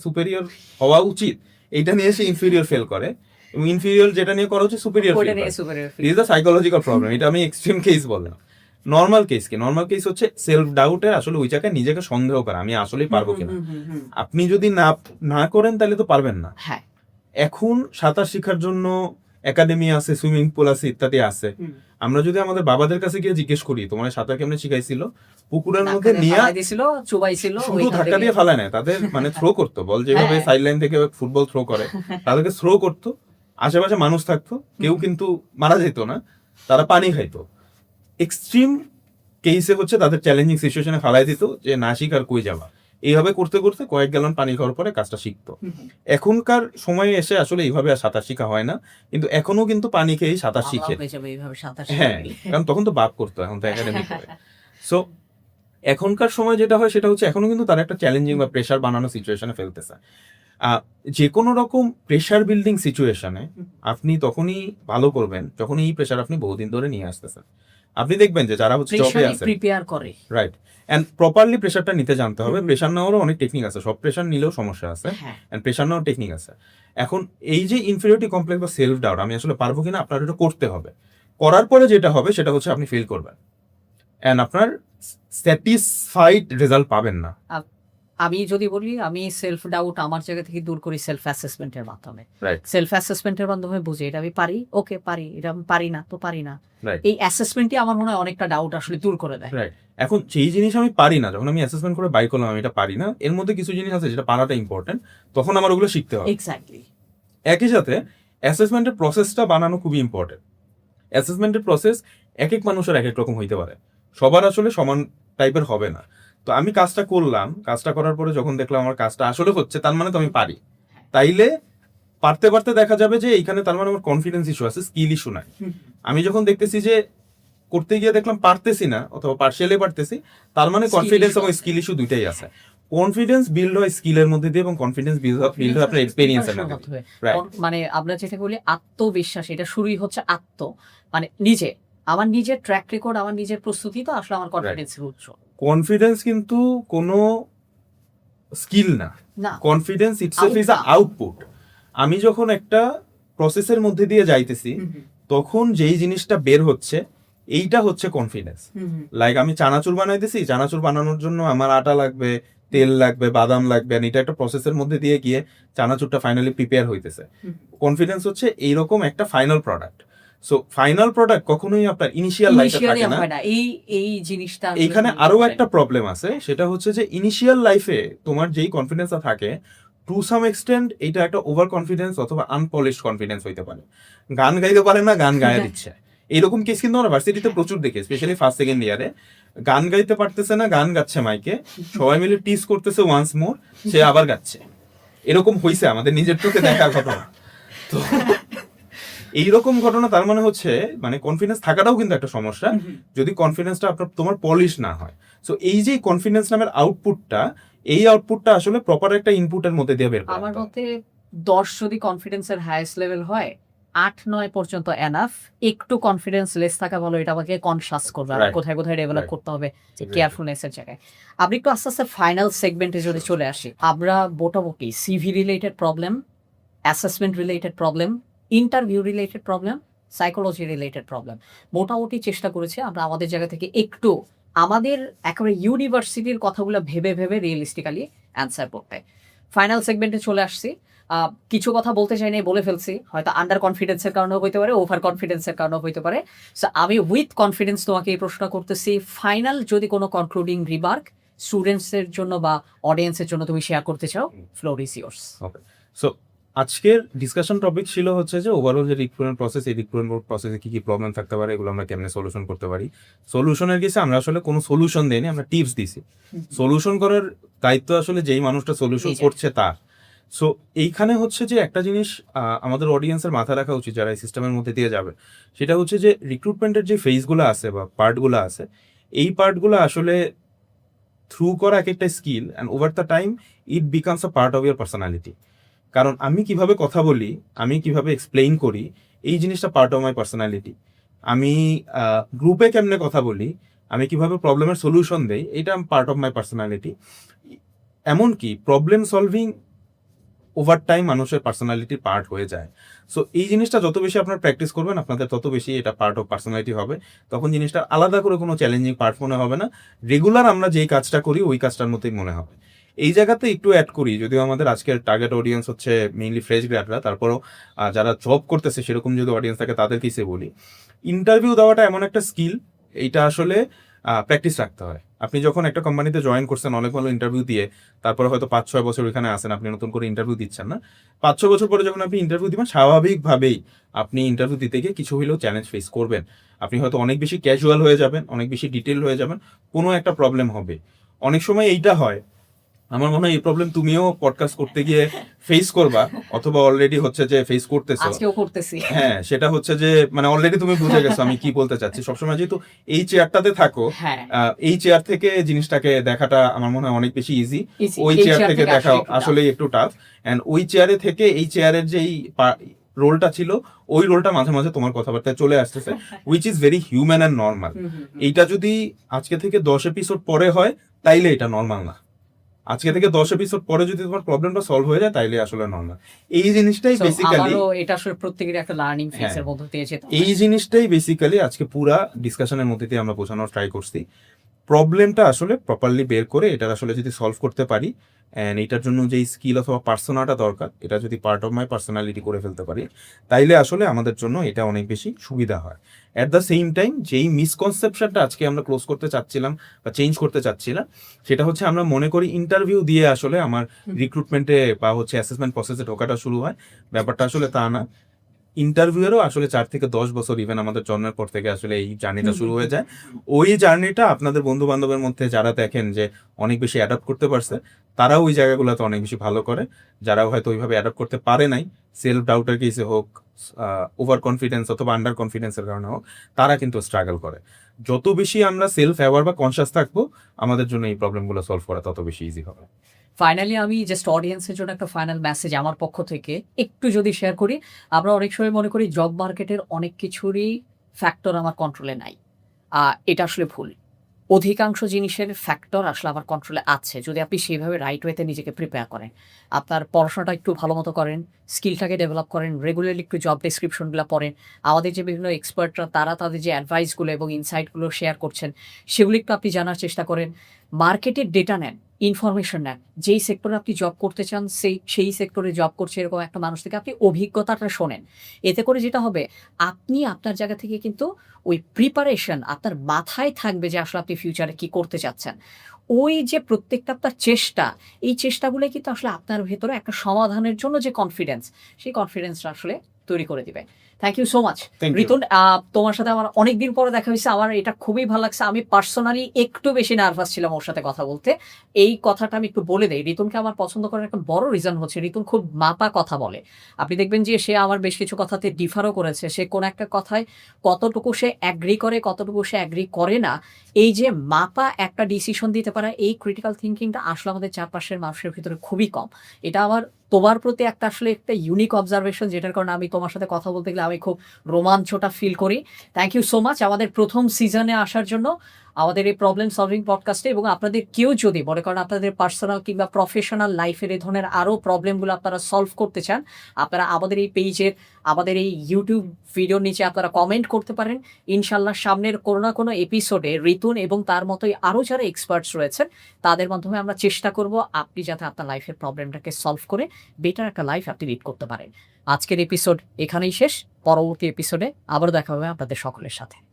সুপেরিয়র হওয়া উচিত এইটা নিয়ে সে ইনফিরিয়র ফেল করে, এবং ইনফিরিয়র যেটা নিয়ে করা উচিত সুপেরিয়র ওইটা ফেল নিয়ে করে। superior feel। Is the psychological problem. এটা আমি এক্সট্রিম কেস বললাম। নর্মাল কেস কি? নর্মাল কেস হচ্ছে সেলফ ডাউটে আসলে ওই জায়গায় নিজেকে সন্দেহ করা, আমি আসলেই পারবো কিনা। আপনি যদি না করেন তাহলে তো পারবেন না। হ্যাঁ। এখন সাঁতার শেখার জন্য একাডেমি আছে, সুইমিং পুল আছে, ইত্যাদি আছে। আমরা যদি আমাদের বাবাদের কাছে গিয়ে জিজ্ঞেস করি তোমার সাঁতার কেমনে শিখাইছিল, পুকুরের মধ্যে নিয়ে দিছিল, চুবাইছিল, শুধু ধাক্কা দিয়ে ফালায় না, তাদের মানে থ্রো করতো, বল যেভাবে হ্যাঁ। সাইড লাইন থেকে ফুটবল থ্রো করে তাদেরকে থ্রো করতো, আশেপাশে মানুষ থাকতো, কেউ কিন্তু মারা যেত না, তারা পানি খাইতো। এক্সট্রিম কেসে হচ্ছে তাদের চ্যালেঞ্জিং সিচুয়েশনে ফালাই দিত যে না শিখার কই যাবা, এইভাবে করতে করতে কয়েক গ্যালন পানি খাওয়ার পরে কাজটা শিখতো। এখনকার সময়ে এসে আসলে এইভাবে আর সাঁতার শিখা হয় না, কিন্তু এখনো কিন্তু পানি খেয়েই সাঁতার শিখে। হ্যাঁ, কারণ তখন তো বাপ করতো, এখন তো একাডেমি করে। সো এখনকার সময় যেটা হয় সেটা হচ্ছে এখনো কিন্তু তারা একটা চ্যালেঞ্জিং বা প্রেশার বানানো সিচুয়েশনে ফেলতেছে। যে কোনো রকম প্রেশার বিল্ডিং সিচুয়েশনে আপনি তখনই ভালো করবেন যখন এই প্রেশার আপনি বহুদিন ধরে নিয়ে আসতেছেন। আপনি দেখবেন যে যারা হচ্ছে জবে আছে, প্রিপেয়ার করে, রাইট, এন্ড প্রপারলি প্রেশারটা নিতে জানতে হবে। প্রেশার নেওয়ারও অনেক টেকনিক আছে, সব প্রেশার নিলেও সমস্যা আছে, এন্ড প্রেশার নেওয়ার টেকনিক আছে। এখন এই যে ইনফিরিয়রিটি কমপ্লেক্স বা সেলফ ডাউট, আমি আসলে পারবো কিনা, আপনার এটা করতে হবে। করার পরে যেটা হবে সেটা হচ্ছে আপনি ফিল করবেন, এন্ড আপনার স্যাটিসফাইড রেজাল্ট পাবেন না। আমি যদি বলি, আমি সেলফ ডাউট আমার জায়গা থেকে দূর করি সেলফ অ্যাসেসমেন্টের মাধ্যমে। রাইট, সেলফ অ্যাসেসমেন্টের মাধ্যমে বুঝি এটা আমি পারি, ওকে পারি, এটা আমি পারি না তো পারি না। রাইট, এই অ্যাসেসমেন্টই আমার মনে হয় অনেকটা ডাউট আসলে দূর করে দেয়। রাইট। এখন যেই জিনিস আমি পারি না, যখন আমি অ্যাসেসমেন্ট করে বাই করলাম আমি এটা পারি না, এর মধ্যে কিছু জিনিস আছে যেটা পারাটা ইম্পর্টেন্ট, তখন আমার ওগুলো শিখতে হবে। এক্স্যাক্টলি। একই সাথে অ্যাসেসমেন্টের প্রসেসটা বানানো খুবই ইম্পর্টেন্ট। অ্যাসেসমেন্টের প্রসেস এক এক মানুষের এক এক রকম হইতে পারে, সবার আসলে সমান টাইপের হবে না। তো আমি কাজটা করলাম, কাজটা করার পরে যখন দেখলাম আমার কাজটা আসলে হচ্ছে, তার মানে তো আমি পারি। তাইলে পারতে পারতে দেখা যাবে যে এইখানে তার মানে আমার কনফিডেন্স ইস্যু আছে, স্কিল ইস্যু নাই। আমি যখন দেখতেছি যে করতে গিয়ে দেখলাম পারতেছি না অথবা পার্সিয়ালি পারতেছি, তার মানে কনফিডেন্স এবং স্কিল ইস্যু দুইটাই আছে। কনফিডেন্স বিল্ড হয় স্কিলের মধ্যে দিয়ে, এবং কনফিডেন্স বিল্ড হয় আপনার এক্সপেরিয়েন্সের মধ্যে দিয়ে। Right. মানে আমরা যেটা বলি আত্মবিশ্বাস, এটা শুরুই হচ্ছে মানে আমার নিজের ট্র্যাক রেকর্ড, আমার নিজের প্রস্তুতি তো আসলে আমার কনফিডেন্সের উৎস। কনফিডেন্স কিন্তু কোনো স্কিল না, না, confidence itself is a output. আমি যখন একটা প্রসেসের মধ্যে দিয়ে যাইতেছি তখন যেই জিনিসটা বের হচ্ছে এইটা হচ্ছে কনফিডেন্স। লাইক আমি চানাচুর বানাইতেছি, চানাচুর বানানোর জন্য আমার আটা লাগবে, তেল লাগবে, বাদাম লাগবে, এটা একটা প্রসেসের মধ্যে দিয়ে গিয়ে চানাচুরটা ফাইনালি প্রিপেয়ার হইতেছে। কনফিডেন্স হচ্ছে এইরকম একটা final product. So final product কখনোই আপনার ইনিশিয়াল লাইফে থাকে না। এই জিনিসটা এইখানে আরো একটা প্রবলেম আছে, সেটা হচ্ছে যে ইনিশিয়াল লাইফে তোমার যেই কনফিডেন্সটা থাকে টু সাম এক্সটেন্ট এটা একটা ওভার কনফিডেন্স অথবা আনপলিশড কনফিডেন্স হইতে পারে। গান গাইতে পারে না, গান গায়ে দিচ্ছে, এরকম কেস কিন্তু আমরা ভার্সিটিতে প্রচুর দেখি, স্পেশালি ফার্স্ট সেকেন্ড ইয়ারে। গান গাইতে পারতেছে না, গান গাচ্ছে মাইকে, সবাই মিলে টিজ করতেছে ওয়ান্স মোর, সে আবার গাচ্ছে। এরকম হইছে আমাদের নিজের চোখে দেখা ঘটনা। তো এইরকম ঘটনা, তার মানে হচ্ছে মানে কনফিডেন্স থাকাটাও কিন্তু একটা সমস্যা যদি কনফিডেন্সটা তোমার পলিশ না হয়। সো এই যে কনফিডেন্স নামের আউটপুটটা, এই আউটপুটটা আসলে প্রপার একটা ইনপুটের মধ্যে দিয়ে বের করতে হবে। আমার মতে 10 যদি কনফিডেন্সের হাইয়েস্ট লেভেল হয়, 8-9 পর্যন্ত এনাফ। একটু কনফিডেন্স লেস থাকা ভালো, এটা আমাকে কনশাস করবে আর Right. কোথায় কোথায় ডেভেলপ Right. করতে হবে Exactly. কেয়ারফুলনেস এর জায়গায়। আমরা একটু আস্তে আস্তে ফাইনাল সেগমেন্টে যদি চলে আসি, আমরা মোটামুটি CV related problem, assessment related problem, interview related problem, psychology related problem মোটামুটি চেষ্টা করেছি আমরা আমাদের জায়গা থেকে একটু আমাদের একেবারে ইউনিভার্সিটির কথাগুলো ভেবে ভেবে রিয়েলিস্টিক্যালি অ্যান্সার করতে। ফাইনাল সেগমেন্টে চলে আসছি। কিছু কথা বলতে চাই নাই, বলে ফেলছি। হয়তো আন্ডার কনফিডেন্সের কারণেও হইতে পারে, ওভার কনফিডেন্সের কারণেও হইতে পারে। সো আমি উইথ কনফিডেন্স তোমাকে এই প্রশ্ন করতেছি, ফাইনাল যদি কোনো কনক্লুডিং রিমার্ক স্টুডেন্টসের জন্য বা অডিয়েন্সের জন্য তুমি শেয়ার করতে চাও, floor is yours. Okay, so আজকের ডিসকাশন টপিক ছিল হচ্ছে যে ওভারঅল যে রিক্রুটমেন্ট প্রসেস, এই রিক্রুটমেন্ট প্রসেসে কি কি প্রবলেম থাকতে পারে, এগুলো আমরা কেমনে সলিউশন করতে পারি। সলিউশনের গেছে আমরা আসলে কোনো সলিউশন দেইনি, আমরা টিপস দিছি। সলিউশন করার দায়িত্ব আসলে যেই মানুষটা সলিউশন নিজের। করছে তার। সো এইখানে হচ্ছে যে একটা জিনিস আমাদের অডিয়েন্সের মাথায় রাখা উচিত যারা এই সিস্টেমের মধ্যে দিয়ে যাবে, সেটা হচ্ছে যে রিক্রুটমেন্টের যে ফেজগুলো আছে বা পার্টগুলো আছে, এই পার্টগুলো আসলে থ্রু করা এক একটা skill, and over the time it becomes a part of year personality. কারণ আমি কিভাবে কথা বলি, আমি কিভাবে এক্সপ্লেইন করি, এই জিনিসটা পার্ট অফ মাই পার্সোনালিটি। আমি গ্রুপে কেমনে কথা বলি, আমি কিভাবে প্রবলেমের সলিউশন দেই, এটা পার্ট অফ মাই পার্সোনালিটি। এমনকি প্রবলেম সলভিং ওভার টাইম মানুষের পার্সোনালিটির পার্ট হয়ে যায়। সো এই জিনিসটা যত বেশি আপনার প্র্যাকটিস করবেন, আপনাদের তত বেশি এটা পার্ট অফ পার্সোনালিটি হবে। তখন জিনিসটা আলাদা করে কোনো চ্যালেঞ্জিং পার্ট মনে হবে না, রেগুলার আমরা যেই কাজটা করি ওই কাজটার মতোই মনে হবে। এই জায়গাতে একটু অ্যাড করি, যদিও আমাদের আজকের টার্গেট অডিয়েন্স হচ্ছে মেইনলি ফ্রেশ গ্র্যাডরা, তারপরেও যারা জব করতেছে সেরকম যদি অডিয়েন্স থাকে তাদের কিসে বলি, ইন্টারভিউ দেওয়াটা এমন একটা স্কিল, এইটা আসলে প্র্যাকটিস রাখতে হয়। আপনি যখন একটা কোম্পানিতে জয়েন করছেন অনেক ভালো ইন্টারভিউ দিয়ে, তারপরে হয়তো 5-6 বছর ওইখানে আসেন, আপনি নতুন করে ইন্টারভিউ দিচ্ছেন না, 5-6 বছর পরে যখন আপনি ইন্টারভিউ দিবেন, স্বাভাবিকভাবেই আপনি ইন্টারভিউ দিতে গিয়ে কিছু হলেও চ্যালেঞ্জ ফেস করবেন। আপনি হয়তো অনেক বেশি ক্যাজুয়াল হয়ে যাবেন, অনেক বেশি ডিটেল হয়ে যাবেন, কোনো একটা প্রবলেম হবে। অনেক সময় এইটা হয়, আমার মনে হয় এই প্রবলেম তুমিও পডকাস্ট করতে গিয়ে ফেস করবা, অথবা অলরেডি হচ্ছে যে ফেস করতেছো। আজকেও করতেছি। হ্যাঁ, সেটা হচ্ছে যে মানে অলরেডি তুমি বুঝে গেছো আমি কি বলতে চাচ্ছি। সবসময় যেহেতু এই চেয়ারটাতে থাকো, হ্যাঁ, এই চেয়ার থেকে জিনিসটাকে দেখাটা আমার মনে হয় অনেক বেশি ইজি। easy। ওই এই চেয়ার chair থেকে দেখা আসলে একটু আসলে একটু টাফ। এন্ড ওই চেয়ারে থেকে এই চেয়ারের যেই রোলটা ছিল, ওই রোলটা মাঝে মাঝে তোমার কথাবার্তায় চলে আসতেছে, which is very human and normal. এইটা যদি আজকে থেকে 10 এপিসোড পরে হয়, তাইলে এটা নর্মাল না। আজকে থেকে 10 এপিসোড পরে যদি তোমার প্রবলেমটা সলভ হয়ে যায়, তাইলে আসলে নর্মাল। এই জিনিসটাই So, বেসিক্যালি, আমারও এটা আসলে প্রত্যেকের একটা লার্নিং ফেজের হ্যাঁ, মধ্যে দিয়ে যেতে এই জিনিসটাই বেসিক্যালি আজকে পুরা ডিসকাশনের মধ্যে দিয়ে আমরা বোঝানোর ট্রাই করছি। প্রবলেমটা আসলে প্রপারলি বের করে এটার আসলে যদি সলভ করতে পারি, অ্যান্ড এটার জন্য যেই স্কিল অথবা পার্সোনাটা দরকার, এটা যদি পার্ট অফ মাই পার্সোনালিটি করে ফেলতে পারি, তাইলে আসলে আমাদের জন্য এটা অনেক বেশি সুবিধা হয়। অ্যাট দ্য সেম টাইম যেই মিসকনসেপশনটা আজকে আমরা ক্লোজ করতে চাচ্ছিলাম বা চেঞ্জ করতে চাচ্ছিলাম, সেটা হচ্ছে আমরা মনে করি ইন্টারভিউ দিয়ে আসলে আমার রিক্রুটমেন্টে বা হচ্ছে অ্যাসেসমেন্ট প্রসেসে ঢোকাটা শুরু হয়। ব্যাপারটা আসলে তা না। ইন্টারভিউয়েরও আসলে 4 থেকে 10 বছর, ইভেন আমাদের জন্মের পর থেকে আসলে এই জার্নিটা শুরু হয়ে যায়। ওই জার্নিটা আপনাদের বন্ধু বান্ধবের মধ্যে যারা দেখেন যে অনেক বেশি অ্যাডাপ্ট করতে পারছে, তারাও ওই জায়গাগুলোতে অনেক বেশি ভালো করে। যারা হয়তো ওইভাবে অ্যাডাপ্ট করতে পারে নাই, সেলফ ডাউটের কেসে হোক, ওভার কনফিডেন্স অথবা আন্ডার কনফিডেন্সের কারণে হোক, তারা কিন্তু স্ট্রাগল করে। যত বেশি আমরা সেলফ অ্যাওয়ার বা কনসিয়াস থাকবো, আমাদের জন্য এই প্রবলেমগুলো সলভ করা তত বেশি ইজি হবে। ফাইনালি আমি জাস্ট অডিয়েন্সের জন্য একটা ফাইনাল মেসেজ আমার পক্ষ থেকে একটু যদি শেয়ার করি, আমরা অনেক সময় মনে করি জব মার্কেটের অনেক কিছুরই ফ্যাক্টর আমার কন্ট্রোলে নাই। এটা আসলে ভুল। অধিকাংশ জিনিসের ফ্যাক্টর আসলে আমার কন্ট্রোলে আছে, যদি আপনি সেইভাবে রাইট ওয়েতে নিজেকে প্রিপেয়ার করেন, আপনার পড়াশোনাটা একটু ভালো মতো করেন, স্কিলটাকে ডেভেলপ করেন, রেগুলারলি একটু জব ডেসক্রিপশনগুলো পড়েন, আমাদের যে বিভিন্ন এক্সপার্টরা তারা তাদের যে অ্যাডভাইসগুলো এবং ইনসাইটগুলো শেয়ার করছেন, সেগুলো একটু আপনি জানার চেষ্টা করেন, মার্কেটের ডেটা নেন, ইনফরমেশন নেন। যেই সেক্টরে আপনি জব করতে চান সেই সেক্টরে জব করছে এরকম একটা মানুষ থেকে আপনি অভিজ্ঞতাটা শোনেন। এতে করে যেটা হবে, আপনি আপনার জায়গা থেকে কিন্তু ওই প্রিপারেশন আপনার মাথায় থাকবে যে আসলে আপনি ফিউচারে কি করতে চাচ্ছেন। ওই যে প্রত্যেকটা আপনার চেষ্টা, এই চেষ্টাগুলোই কিন্তু আসলে আপনার ভেতরে একটা সমাধানের জন্য যে কনফিডেন্স, সেই কনফিডেন্সটা আসলে তৈরি করে দিবে। Thank you so much Thank you. Ritun. তোমার সাথে আমার অনেকদিন পরে দেখা হয়েছে, আমার এটা খুবই ভালো লাগছে। আমি পার্সোনালি একটু বেশি নার্ভাস ছিলাম ওর সাথে কথা বলতে। এই কথাটা আমি একটু বলে দেই, রিতুনকে আমার পছন্দ করার একটা বড় রিজন হচ্ছে রিতুন খুব মাপা কথা বলে। আপনি দেখবেন যে সে আমার বেশ কিছু কথাতে ডিফারও করেছে, সে কোন একটা কথায় কতটুকু সে অ্যাগ্রি করে, কতটুকু সে অ্যাগ্রি করে না, এই যে মাপা একটা ডিসিশন দিতে পারা, এই ক্রিটিক্যাল থিঙ্কিংটা আসলে আমাদের চারপাশের মানুষের ভিতরে খুবই কম। এটা আমার তোমার প্রতি একটা আসলে একটা ইউনিক অবজারভেশন, যেটার কারণে আমি তোমার সাথে কথা বলতে গেলে আমি খুব রোমাঞ্চটা ফিল করি। থ্যাংক ইউ সো মাচ আমাদের প্রথম সিজনে আসার জন্য, আমাদের এই প্রবলেম সলভিং পডকাস্টে। এবং আপনাদের কেউ যদি মনে করেন আপনাদের পার্সোনাল কিংবা প্রফেশনাল লাইফের এই ধরনের আরও প্রবলেমগুলো আপনারা সলভ করতে চান, আপনারা আমাদের এই পেজের, আমাদের এই ইউটিউব ভিডিওর নিচে আপনারা কমেন্ট করতে পারেন। ইনশাল্লাহ সামনের কোনো না কোনো এপিসোডে ঋতুন এবং তার মতোই আরও যারা এক্সপার্টস রয়েছেন তাদের মাধ্যমে আমরা চেষ্টা করব আপনি যাতে আপনার লাইফের প্রবলেমটাকে সলভ করে বেটার একটা লাইফ আপনি লিড করতে পারেন। আজকের এপিসোড এখানেই শেষ। পরবর্তী এপিসোডে আবার দেখা হবে আপনাদের সকলের সাথে।